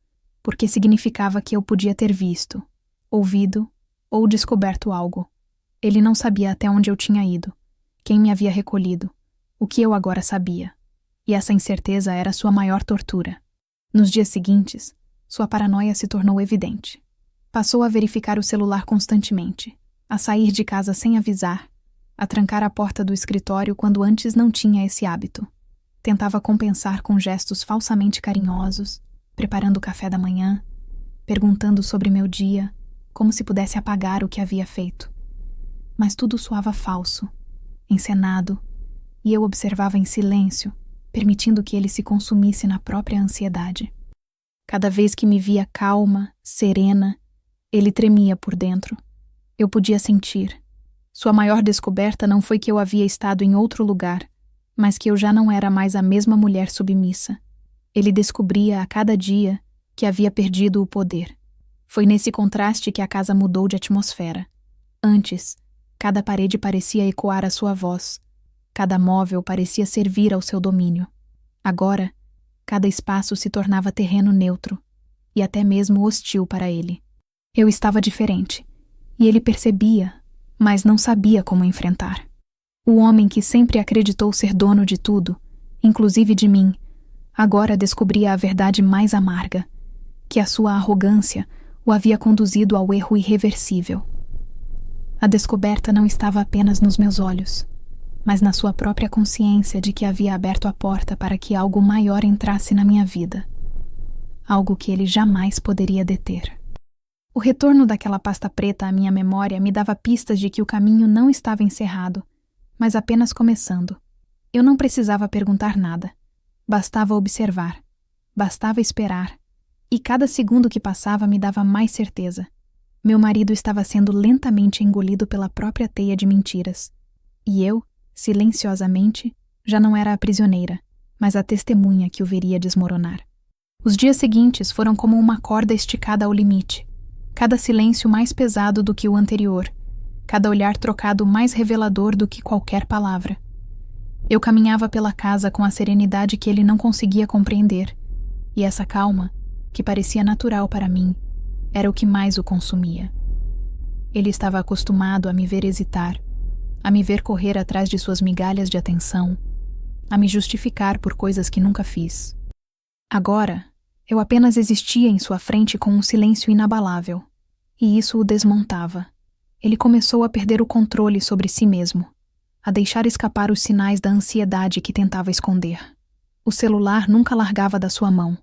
porque significava que eu podia ter visto, ouvido ou descoberto algo. Ele não sabia até onde eu tinha ido, quem me havia recolhido, o que eu agora sabia, e essa incerteza era sua maior tortura. Nos dias seguintes, sua paranoia se tornou evidente. Passou a verificar o celular constantemente, a sair de casa sem avisar, a trancar a porta do escritório quando antes não tinha esse hábito. Tentava compensar com gestos falsamente carinhosos, preparando o café da manhã, perguntando sobre meu dia, como se pudesse apagar o que havia feito. Mas tudo soava falso, encenado, e eu observava em silêncio, permitindo que ele se consumisse na própria ansiedade. Cada vez que me via calma, serena, ele tremia por dentro. Eu podia sentir. Sua maior descoberta não foi que eu havia estado em outro lugar, mas que eu já não era mais a mesma mulher submissa. Ele descobria a cada dia que havia perdido o poder. Foi nesse contraste que a casa mudou de atmosfera. Antes, cada parede parecia ecoar a sua voz. Cada móvel parecia servir ao seu domínio. Agora, cada espaço se tornava terreno neutro e até mesmo hostil para ele. Eu estava diferente, e ele percebia, mas não sabia como enfrentar. O homem que sempre acreditou ser dono de tudo, inclusive de mim, agora descobria a verdade mais amarga, que a sua arrogância o havia conduzido ao erro irreversível. A descoberta não estava apenas nos meus olhos, mas na sua própria consciência de que havia aberto a porta para que algo maior entrasse na minha vida. Algo que ele jamais poderia deter. O retorno daquela pasta preta à minha memória me dava pistas de que o caminho não estava encerrado, mas apenas começando. Eu não precisava perguntar nada. Bastava observar. Bastava esperar. E cada segundo que passava me dava mais certeza. Meu marido estava sendo lentamente engolido pela própria teia de mentiras. E eu, silenciosamente, já não era a prisioneira, mas a testemunha que o veria desmoronar. Os dias seguintes foram como uma corda esticada ao limite. Cada silêncio mais pesado do que o anterior. Cada olhar trocado mais revelador do que qualquer palavra. Eu caminhava pela casa com a serenidade que ele não conseguia compreender. E essa calma, que parecia natural para mim, era o que mais o consumia. Ele estava acostumado a me ver hesitar, a me ver correr atrás de suas migalhas de atenção, a me justificar por coisas que nunca fiz. Agora, eu apenas existia em sua frente com um silêncio inabalável, e isso o desmontava. Ele começou a perder o controle sobre si mesmo, a deixar escapar os sinais da ansiedade que tentava esconder. O celular nunca largava da sua mão.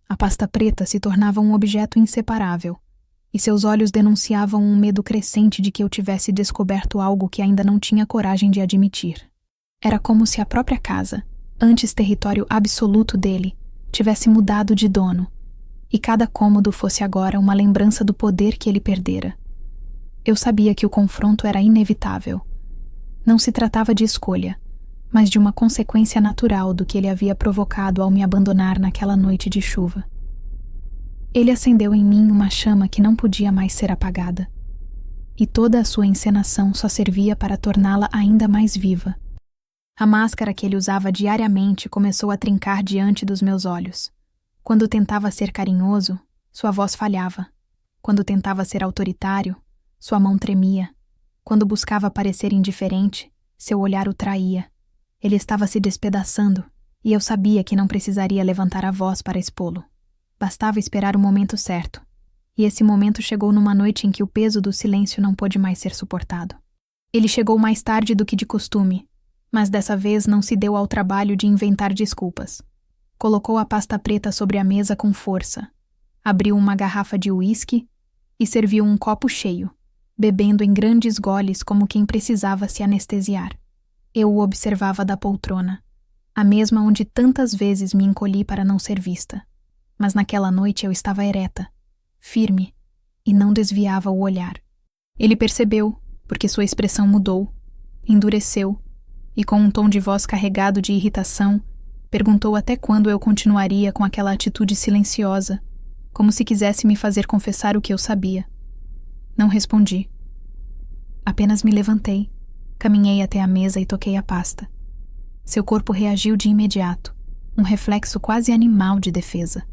A pasta preta se tornava um objeto inseparável, e seus olhos denunciavam um medo crescente de que eu tivesse descoberto algo que ainda não tinha coragem de admitir. Era como se a própria casa, antes território absoluto dele, tivesse mudado de dono, e cada cômodo fosse agora uma lembrança do poder que ele perdera. Eu sabia que o confronto era inevitável. Não se tratava de escolha, mas de uma consequência natural do que ele havia provocado ao me abandonar naquela noite de chuva. Ele acendeu em mim uma chama que não podia mais ser apagada, e toda a sua encenação só servia para torná-la ainda mais viva. A máscara que ele usava diariamente começou a trincar diante dos meus olhos. Quando tentava ser carinhoso, sua voz falhava. Quando tentava ser autoritário, sua mão tremia. Quando buscava parecer indiferente, seu olhar o traía. Ele estava se despedaçando, e eu sabia que não precisaria levantar a voz para expô-lo. Bastava esperar o momento certo, e esse momento chegou numa noite em que o peso do silêncio não pôde mais ser suportado. Ele chegou mais tarde do que de costume, mas dessa vez não se deu ao trabalho de inventar desculpas. Colocou a pasta preta sobre a mesa com força, abriu uma garrafa de uísque e serviu um copo cheio, bebendo em grandes goles como quem precisava se anestesiar. Eu o observava da poltrona, a mesma onde tantas vezes me encolhi para não ser vista. Mas naquela noite eu estava ereta, firme, e não desviava o olhar. Ele percebeu, porque sua expressão mudou, endureceu, e com um tom de voz carregado de irritação, perguntou até quando eu continuaria com aquela atitude silenciosa, como se quisesse me fazer confessar o que eu sabia. Não respondi. Apenas me levantei, caminhei até a mesa e toquei a pasta. Seu corpo reagiu de imediato, um reflexo quase animal de defesa.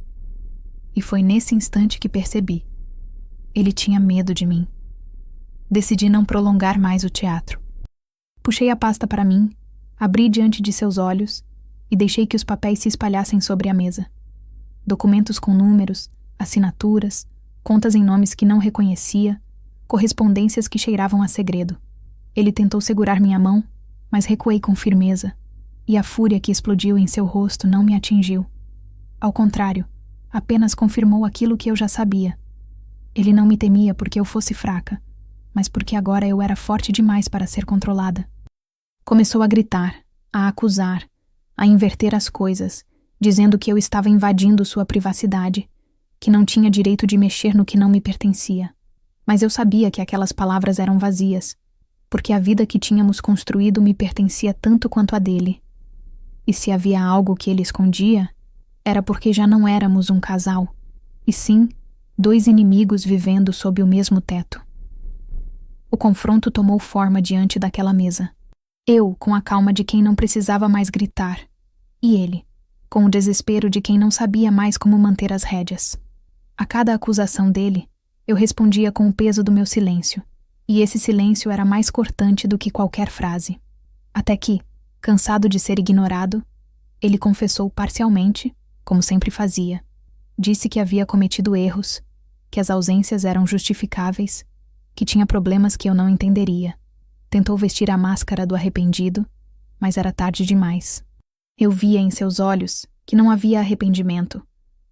E foi nesse instante que percebi. Ele tinha medo de mim. Decidi não prolongar mais o teatro. Puxei a pasta para mim, abri diante de seus olhos e deixei que os papéis se espalhassem sobre a mesa. Documentos com números, assinaturas, contas em nomes que não reconhecia, correspondências que cheiravam a segredo. Ele tentou segurar minha mão, mas recuei com firmeza, e a fúria que explodiu em seu rosto não me atingiu. Ao contrário, apenas confirmou aquilo que eu já sabia. Ele não me temia porque eu fosse fraca, mas porque agora eu era forte demais para ser controlada. Começou a gritar, a acusar, a inverter as coisas, dizendo que eu estava invadindo sua privacidade, que não tinha direito de mexer no que não me pertencia. Mas eu sabia que aquelas palavras eram vazias, porque a vida que tínhamos construído me pertencia tanto quanto a dele. E se havia algo que ele escondia, era porque já não éramos um casal, e sim, dois inimigos vivendo sob o mesmo teto. O confronto tomou forma diante daquela mesa. Eu, com a calma de quem não precisava mais gritar, e ele, com o desespero de quem não sabia mais como manter as rédeas. A cada acusação dele, eu respondia com o peso do meu silêncio, e esse silêncio era mais cortante do que qualquer frase. Até que, cansado de ser ignorado, ele confessou parcialmente, como sempre fazia. Disse que havia cometido erros, que as ausências eram justificáveis, que tinha problemas que eu não entenderia. Tentou vestir a máscara do arrependido, mas era tarde demais. Eu via em seus olhos que não havia arrependimento,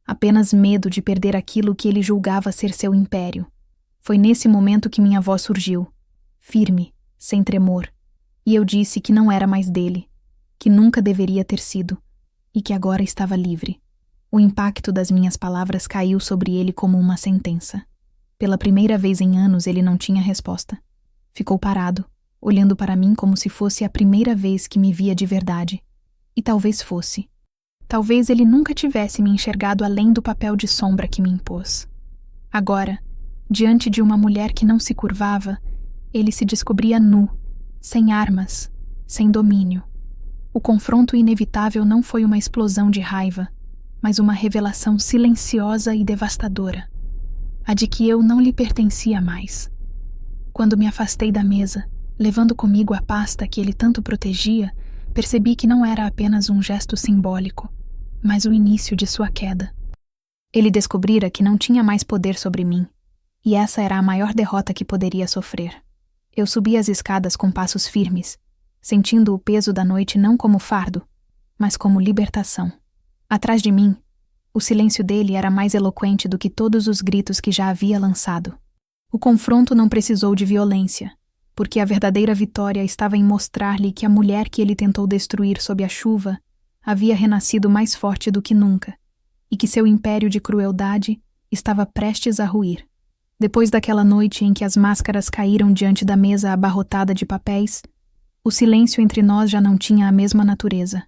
apenas medo de perder aquilo que ele julgava ser seu império. Foi nesse momento que minha voz surgiu, firme, sem tremor, e eu disse que não era mais dele, que nunca deveria ter sido, e que agora estava livre. O impacto das minhas palavras caiu sobre ele como uma sentença. Pela primeira vez em anos ele não tinha resposta. Ficou parado, olhando para mim como se fosse a primeira vez que me via de verdade. E talvez fosse. Talvez ele nunca tivesse me enxergado além do papel de sombra que me impôs. Agora, diante de uma mulher que não se curvava, ele se descobria nu, sem armas, sem domínio. O confronto inevitável não foi uma explosão de raiva, mas uma revelação silenciosa e devastadora, a de que eu não lhe pertencia mais. Quando me afastei da mesa, levando comigo a pasta que ele tanto protegia, percebi que não era apenas um gesto simbólico, mas o início de sua queda. Ele descobrira que não tinha mais poder sobre mim, e essa era a maior derrota que poderia sofrer. Eu subi as escadas com passos firmes, sentindo o peso da noite não como fardo, mas como libertação. Atrás de mim, o silêncio dele era mais eloquente do que todos os gritos que já havia lançado. O confronto não precisou de violência, porque a verdadeira vitória estava em mostrar-lhe que a mulher que ele tentou destruir sob a chuva havia renascido mais forte do que nunca, e que seu império de crueldade estava prestes a ruir. Depois daquela noite em que as máscaras caíram diante da mesa abarrotada de papéis, o silêncio entre nós já não tinha a mesma natureza.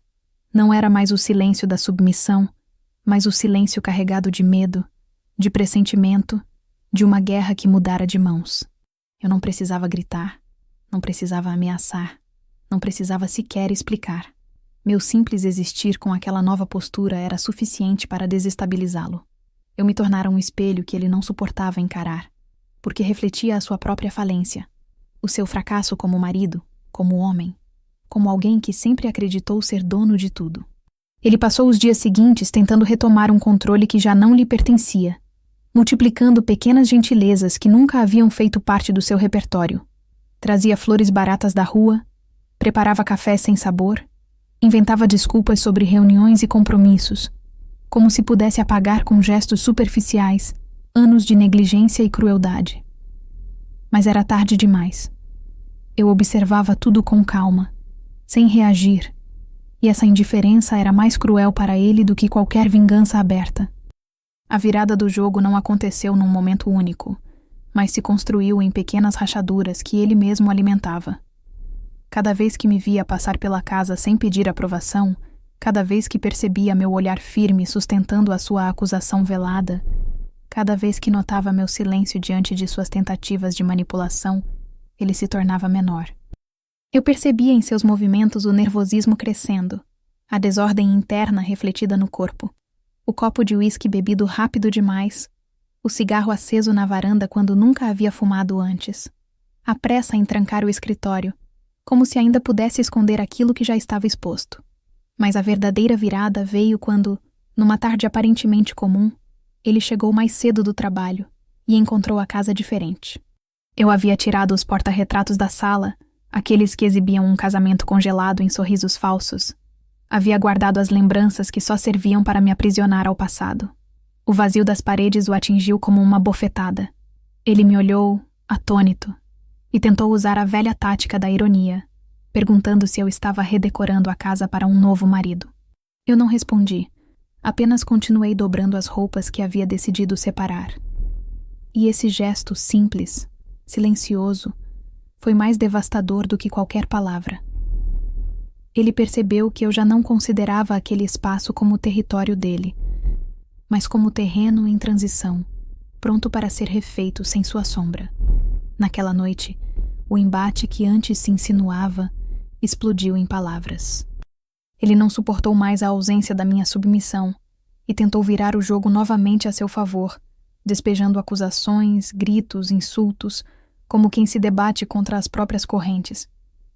Não era mais o silêncio da submissão, mas o silêncio carregado de medo, de pressentimento, de uma guerra que mudara de mãos. Eu não precisava gritar, não precisava ameaçar, não precisava sequer explicar. Meu simples existir com aquela nova postura era suficiente para desestabilizá-lo. Eu me tornara um espelho que ele não suportava encarar, porque refletia a sua própria falência, o seu fracasso como marido, como homem, como alguém que sempre acreditou ser dono de tudo. Ele passou os dias seguintes tentando retomar um controle que já não lhe pertencia, multiplicando pequenas gentilezas que nunca haviam feito parte do seu repertório. Trazia flores baratas da rua, preparava café sem sabor, inventava desculpas sobre reuniões e compromissos, como se pudesse apagar com gestos superficiais anos de negligência e crueldade. Mas era tarde demais. Eu observava tudo com calma, sem reagir, e essa indiferença era mais cruel para ele do que qualquer vingança aberta. A virada do jogo não aconteceu num momento único, mas se construiu em pequenas rachaduras que ele mesmo alimentava. Cada vez que me via passar pela casa sem pedir aprovação, cada vez que percebia meu olhar firme sustentando a sua acusação velada, cada vez que notava meu silêncio diante de suas tentativas de manipulação, ele se tornava menor. Eu percebia em seus movimentos o nervosismo crescendo, a desordem interna refletida no corpo, o copo de uísque bebido rápido demais, o cigarro aceso na varanda quando nunca havia fumado antes, a pressa em trancar o escritório, como se ainda pudesse esconder aquilo que já estava exposto. Mas a verdadeira virada veio quando, numa tarde aparentemente comum, ele chegou mais cedo do trabalho e encontrou a casa diferente. Eu havia tirado os porta-retratos da sala, aqueles que exibiam um casamento congelado em sorrisos falsos. Havia guardado as lembranças que só serviam para me aprisionar ao passado. O vazio das paredes o atingiu como uma bofetada. Ele me olhou, atônito, e tentou usar a velha tática da ironia, perguntando se eu estava redecorando a casa para um novo marido. Eu não respondi, apenas continuei dobrando as roupas que havia decidido separar. E esse gesto simples, silencioso, foi mais devastador do que qualquer palavra. Ele percebeu que eu já não considerava aquele espaço como o território dele, mas como terreno em transição, pronto para ser refeito sem sua sombra. Naquela noite, o embate que antes se insinuava explodiu em palavras. Ele não suportou mais a ausência da minha submissão e tentou virar o jogo novamente a seu favor, despejando acusações, gritos, insultos, como quem se debate contra as próprias correntes.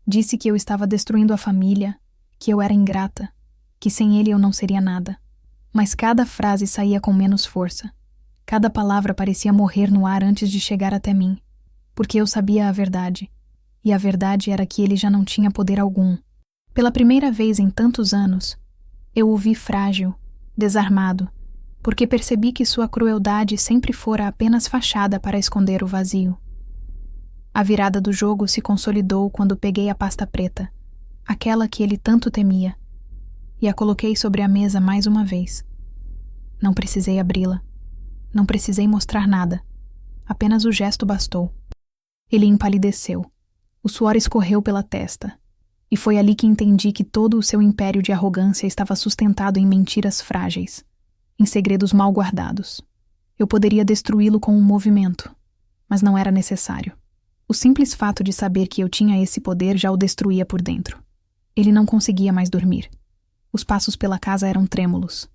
Disse que eu estava destruindo a família, que eu era ingrata, que sem ele eu não seria nada. Mas cada frase saía com menos força. Cada palavra parecia morrer no ar antes de chegar até mim, porque eu sabia a verdade, e a verdade era que ele já não tinha poder algum. Pela primeira vez em tantos anos, eu o vi frágil, desarmado, porque percebi que sua crueldade sempre fora apenas fachada para esconder o vazio. A virada do jogo se consolidou quando peguei a pasta preta, aquela que ele tanto temia, e a coloquei sobre a mesa mais uma vez. Não precisei abri-la. Não precisei mostrar nada. Apenas o gesto bastou. Ele empalideceu. O suor escorreu pela testa. E foi ali que entendi que todo o seu império de arrogância estava sustentado em mentiras frágeis, em segredos mal guardados. Eu poderia destruí-lo com um movimento, mas não era necessário. O simples fato de saber que eu tinha esse poder já o destruía por dentro. Ele não conseguia mais dormir. Os passos pela casa eram trêmulos.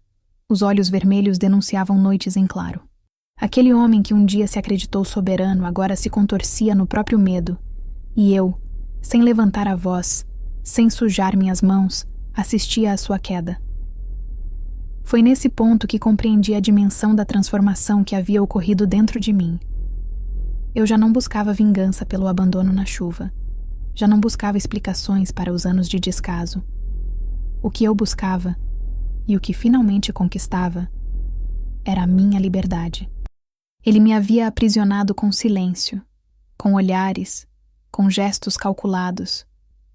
Os olhos vermelhos denunciavam noites em claro. Aquele homem que um dia se acreditou soberano agora se contorcia no próprio medo, e eu, sem levantar a voz, sem sujar minhas mãos, assistia à sua queda. Foi nesse ponto que compreendi a dimensão da transformação que havia ocorrido dentro de mim. Eu já não buscava vingança pelo abandono na chuva. Já não buscava explicações para os anos de descaso. O que eu buscava, e o que finalmente conquistava, era a minha liberdade. Ele me havia aprisionado com silêncio, com olhares, com gestos calculados,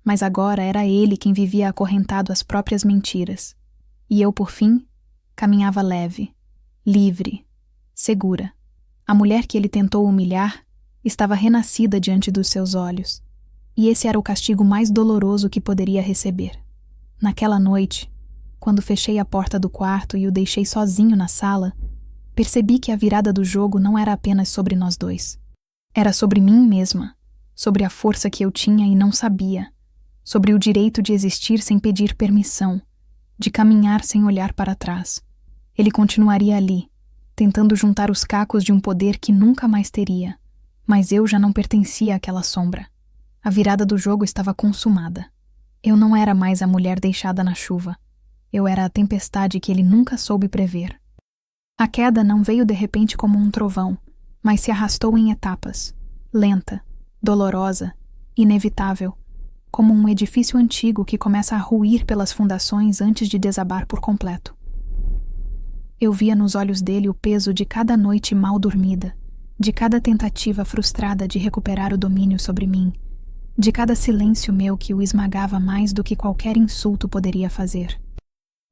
mas agora era ele quem vivia acorrentado às próprias mentiras. E eu, por fim, caminhava leve, livre, segura. A mulher que ele tentou humilhar estava renascida diante dos seus olhos, e esse era o castigo mais doloroso que poderia receber. Naquela noite, quando fechei a porta do quarto e o deixei sozinho na sala, percebi que a virada do jogo não era apenas sobre nós dois. Era sobre mim mesma, sobre a força que eu tinha e não sabia, sobre o direito de existir sem pedir permissão, de caminhar sem olhar para trás. Ele continuaria ali, tentando juntar os cacos de um poder que nunca mais teria, mas eu já não pertencia àquela sombra. A virada do jogo estava consumada. Eu não era mais a mulher deixada na chuva. Eu era a tempestade que ele nunca soube prever. A queda não veio de repente como um trovão, mas se arrastou em etapas, lenta, dolorosa, inevitável, como um edifício antigo que começa a ruir pelas fundações antes de desabar por completo. Eu via nos olhos dele o peso de cada noite mal dormida, de cada tentativa frustrada de recuperar o domínio sobre mim, de cada silêncio meu que o esmagava mais do que qualquer insulto poderia fazer.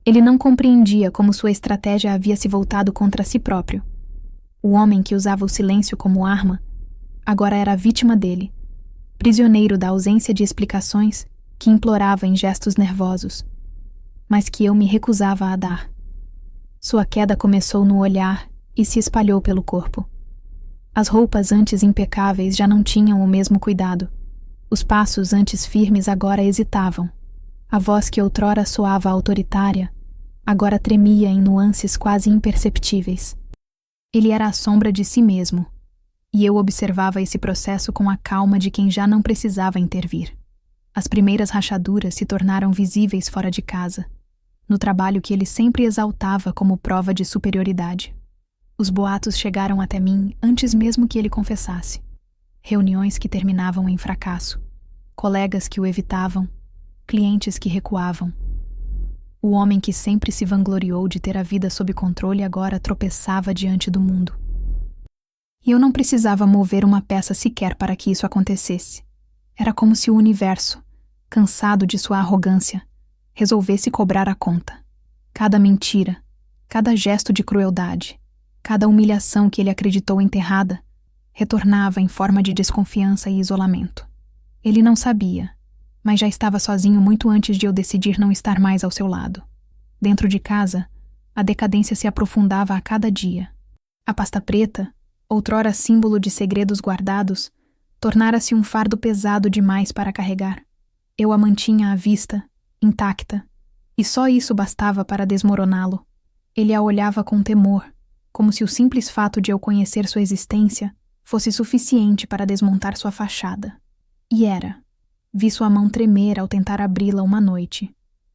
Ele não compreendia como sua estratégia havia se voltado contra si próprio. O homem que usava o silêncio como arma agora era a vítima dele, prisioneiro da ausência de explicações que implorava em gestos nervosos, mas que eu me recusava a dar. Sua queda começou no olhar e se espalhou pelo corpo. As roupas antes impecáveis já não tinham o mesmo cuidado. Os passos antes firmes agora hesitavam. A voz que outrora soava autoritária agora tremia em nuances quase imperceptíveis. Ele era a sombra de si mesmo, e eu observava esse processo com a calma de quem já não precisava intervir. As primeiras rachaduras se tornaram visíveis fora de casa, no trabalho que ele sempre exaltava como prova de superioridade. Os boatos chegaram até mim antes mesmo que ele confessasse. Reuniões que terminavam em fracasso, colegas que o evitavam, clientes que recuavam. O homem que sempre se vangloriou de ter a vida sob controle agora tropeçava diante do mundo. E eu não precisava mover uma peça sequer para que isso acontecesse. Era como se o universo, cansado de sua arrogância, resolvesse cobrar a conta. Cada mentira, cada gesto de crueldade, cada humilhação que ele acreditou enterrada, retornava em forma de desconfiança e isolamento. Ele não sabia, mas já estava sozinho muito antes de eu decidir não estar mais ao seu lado. Dentro de casa, a decadência se aprofundava a cada dia. A pasta preta, outrora símbolo de segredos guardados, tornara-se um fardo pesado demais para carregar. Eu a mantinha à vista, intacta, e só isso bastava para desmoroná-lo. Ele a olhava com temor, como se o simples fato de eu conhecer sua existência fosse suficiente para desmontar sua fachada. E era. Vi sua mão tremer ao tentar abri-la uma noite,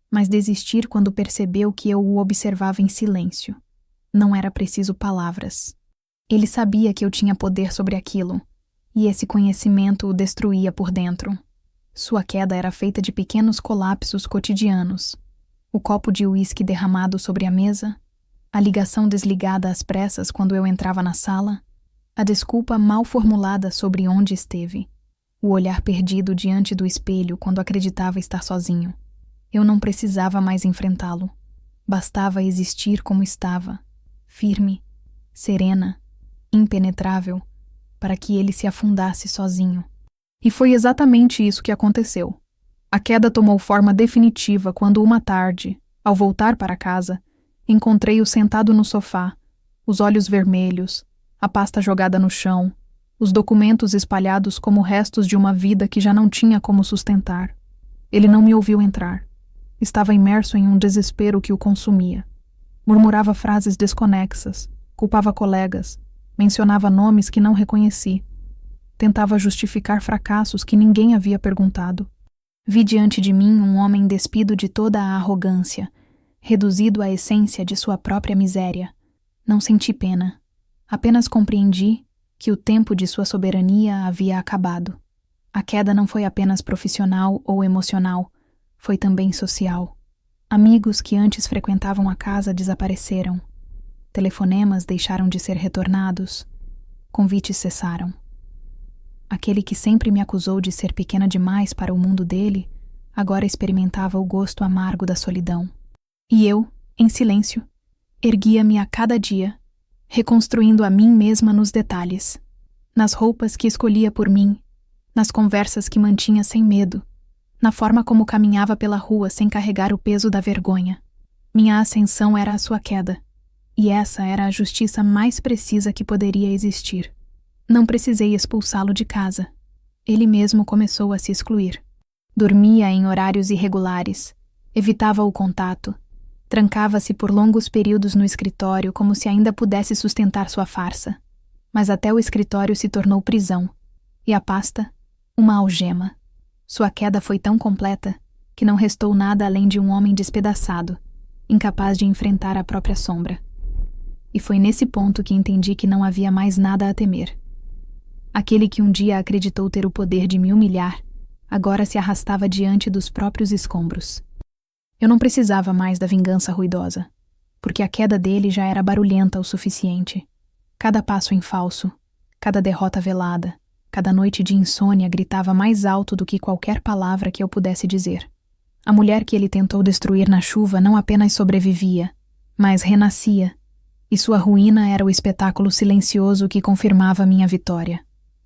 mas desistir quando percebeu que eu o observava em silêncio. Não era preciso palavras. Ele sabia que eu tinha poder sobre aquilo, e esse conhecimento o destruía por dentro. Sua queda era feita de pequenos colapsos cotidianos. O copo de uísque derramado sobre a mesa, a ligação desligada às pressas quando eu entrava na sala, a desculpa mal formulada sobre onde esteve, o olhar perdido diante do espelho quando acreditava estar sozinho. Eu não precisava mais enfrentá-lo. Bastava existir como estava, firme, serena, impenetrável, para que ele se afundasse sozinho. E foi exatamente isso que aconteceu. A queda tomou forma definitiva quando uma tarde, ao voltar para casa, encontrei-o sentado no sofá, os olhos vermelhos, a pasta jogada no chão, os documentos espalhados como restos de uma vida que já não tinha como sustentar. Ele não me ouviu entrar. Estava imerso em um desespero que o consumia. Murmurava frases desconexas, culpava colegas, mencionava nomes que não reconheci. Tentava justificar fracassos que ninguém havia perguntado. Vi diante de mim um homem despido de toda a arrogância, reduzido à essência de sua própria miséria. Não senti pena. Apenas compreendi que o tempo de sua soberania havia acabado. A queda não foi apenas profissional ou emocional, foi também social. Amigos que antes frequentavam a casa desapareceram. Telefonemas deixaram de ser retornados. Convites cessaram. Aquele que sempre me acusou de ser pequena demais para o mundo dele, agora experimentava o gosto amargo da solidão. E eu, em silêncio, erguia-me a cada dia, reconstruindo a mim mesma nos detalhes, nas roupas que escolhia por mim, nas conversas que mantinha sem medo, na forma como caminhava pela rua sem carregar o peso da vergonha. Minha ascensão era a sua queda, e essa era a justiça mais precisa que poderia existir. Não precisei expulsá-lo de casa. Ele mesmo começou a se excluir. Dormia em horários irregulares, evitava o contato, trancava-se por longos períodos no escritório como se ainda pudesse sustentar sua farsa. Mas até o escritório se tornou prisão, e a pasta, uma algema. Sua queda foi tão completa que não restou nada além de um homem despedaçado, incapaz de enfrentar a própria sombra. E foi nesse ponto que entendi que não havia mais nada a temer. Aquele que um dia acreditou ter o poder de me humilhar, agora se arrastava diante dos próprios escombros. Eu não precisava mais da vingança ruidosa, porque a queda dele já era barulhenta o suficiente. Cada passo em falso, cada derrota velada, cada noite de insônia gritava mais alto do que qualquer palavra que eu pudesse dizer. A mulher que ele tentou destruir na chuva não apenas sobrevivia, mas renascia, e sua ruína era o espetáculo silencioso que confirmava minha vitória.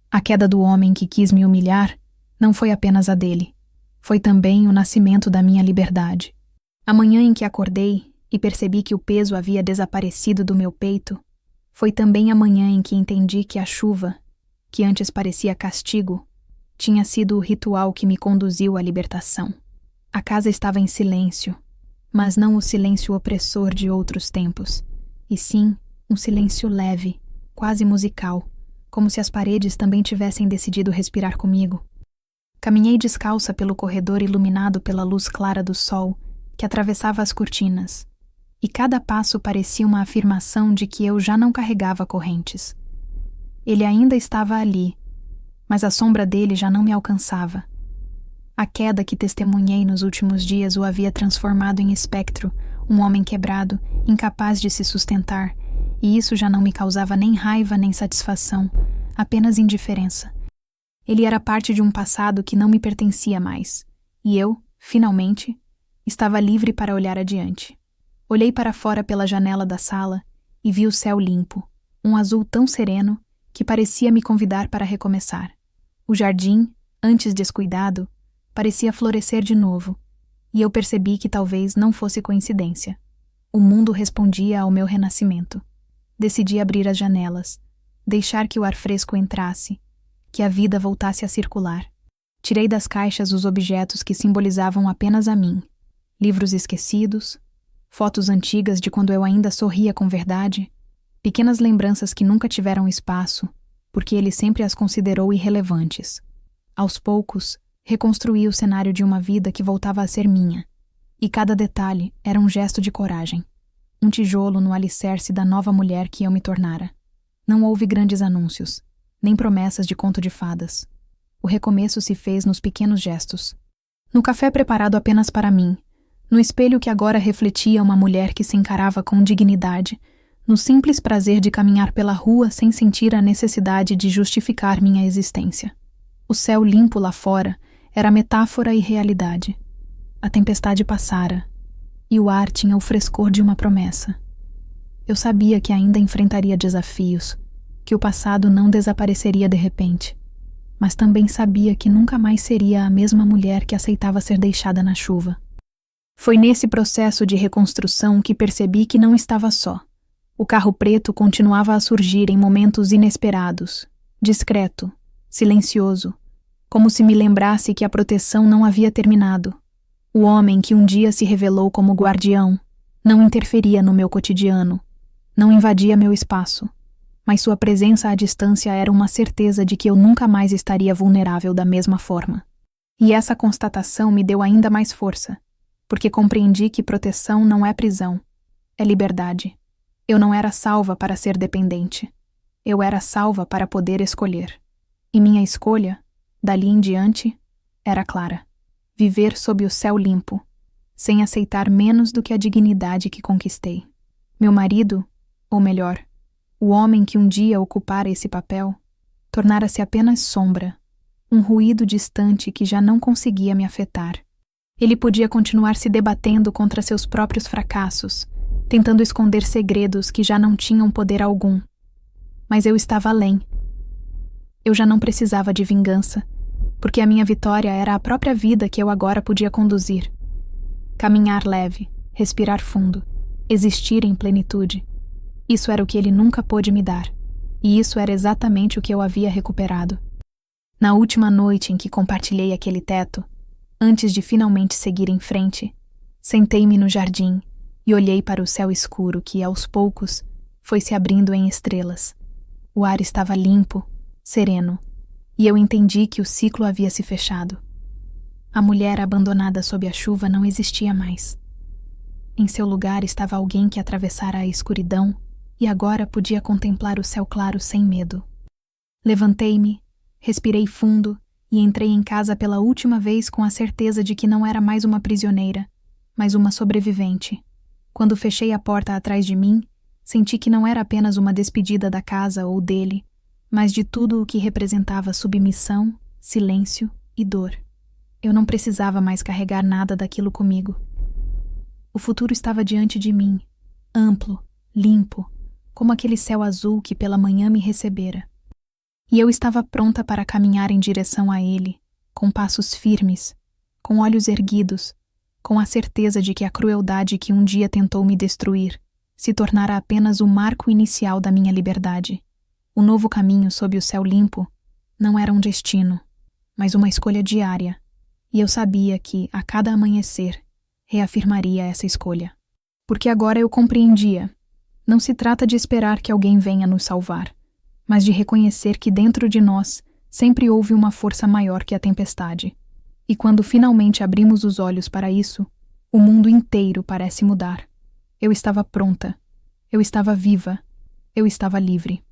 A queda do homem que quis me humilhar não foi apenas a dele, foi também o nascimento da minha liberdade. A manhã em que acordei e percebi que o peso havia desaparecido do meu peito, foi também a manhã em que entendi que a chuva, que antes parecia castigo, tinha sido o ritual que me conduziu à libertação. A casa estava em silêncio, mas não o silêncio opressor de outros tempos, e sim um silêncio leve, quase musical, como se as paredes também tivessem decidido respirar comigo. Caminhei descalça pelo corredor iluminado pela luz clara do sol que atravessava as cortinas, e cada passo parecia uma afirmação de que eu já não carregava correntes. Ele ainda estava ali, mas a sombra dele já não me alcançava. A queda que testemunhei nos últimos dias o havia transformado em espectro, um homem quebrado, incapaz de se sustentar, e isso já não me causava nem raiva nem satisfação, apenas indiferença. Ele era parte de um passado que não me pertencia mais, e eu, finalmente, estava livre para olhar adiante. Olhei para fora pela janela da sala e vi o céu limpo, um azul tão sereno que parecia me convidar para recomeçar. O jardim, antes descuidado, parecia florescer de novo, e eu percebi que talvez não fosse coincidência. O mundo respondia ao meu renascimento. Decidi abrir as janelas, deixar que o ar fresco entrasse, que a vida voltasse a circular. Tirei das caixas os objetos que simbolizavam apenas a mim. Livros esquecidos, fotos antigas de quando eu ainda sorria com verdade, pequenas lembranças que nunca tiveram espaço, porque ele sempre as considerou irrelevantes. Aos poucos, reconstruí o cenário de uma vida que voltava a ser minha, e cada detalhe era um gesto de coragem, um tijolo no alicerce da nova mulher que eu me tornara. Não houve grandes anúncios, nem promessas de conto de fadas. O recomeço se fez nos pequenos gestos. No café preparado apenas para mim, no espelho que agora refletia uma mulher que se encarava com dignidade, no simples prazer de caminhar pela rua sem sentir a necessidade de justificar minha existência. O céu limpo lá fora era metáfora e realidade. A tempestade passara, e o ar tinha o frescor de uma promessa. Eu sabia que ainda enfrentaria desafios, que o passado não desapareceria de repente, mas também sabia que nunca mais seria a mesma mulher que aceitava ser deixada na chuva. Foi nesse processo de reconstrução que percebi que não estava só. O carro preto continuava a surgir em momentos inesperados, discreto, silencioso, como se me lembrasse que a proteção não havia terminado. O homem que um dia se revelou como guardião não interferia no meu cotidiano, não invadia meu espaço, mas sua presença à distância era uma certeza de que eu nunca mais estaria vulnerável da mesma forma. E essa constatação me deu ainda mais força, porque compreendi que proteção não é prisão, é liberdade. Eu não era salva para ser dependente. Eu era salva para poder escolher. E minha escolha, dali em diante, era clara. Viver sob o céu limpo, sem aceitar menos do que a dignidade que conquistei. Meu marido, ou melhor, o homem que um dia ocupara esse papel, tornara-se apenas sombra, um ruído distante que já não conseguia me afetar. Ele podia continuar se debatendo contra seus próprios fracassos, tentando esconder segredos que já não tinham poder algum. Mas eu estava além. Eu já não precisava de vingança, porque a minha vitória era a própria vida que eu agora podia conduzir. Caminhar leve, respirar fundo, existir em plenitude. Isso era o que ele nunca pôde me dar, e isso era exatamente o que eu havia recuperado. Na última noite em que compartilhei aquele teto, antes de finalmente seguir em frente, sentei-me no jardim e olhei para o céu escuro que, aos poucos, foi se abrindo em estrelas. O ar estava limpo, sereno, e eu entendi que o ciclo havia se fechado. A mulher abandonada sob a chuva não existia mais. Em seu lugar estava alguém que atravessara a escuridão e agora podia contemplar o céu claro sem medo. Levantei-me, respirei fundo e entrei em casa pela última vez com a certeza de que não era mais uma prisioneira, mas uma sobrevivente. Quando fechei a porta atrás de mim, senti que não era apenas uma despedida da casa ou dele, mas de tudo o que representava submissão, silêncio e dor. Eu não precisava mais carregar nada daquilo comigo. O futuro estava diante de mim, amplo, limpo, como aquele céu azul que pela manhã me recebera. E eu estava pronta para caminhar em direção a ele, com passos firmes, com olhos erguidos, com a certeza de que a crueldade que um dia tentou me destruir se tornara apenas o marco inicial da minha liberdade. O novo caminho sob o céu limpo não era um destino, mas uma escolha diária, e eu sabia que, a cada amanhecer, reafirmaria essa escolha. Porque agora eu compreendia. Não se trata de esperar que alguém venha nos salvar, mas de reconhecer que dentro de nós sempre houve uma força maior que a tempestade. E quando finalmente abrimos os olhos para isso, o mundo inteiro parece mudar. Eu estava pronta. Eu estava viva. Eu estava livre.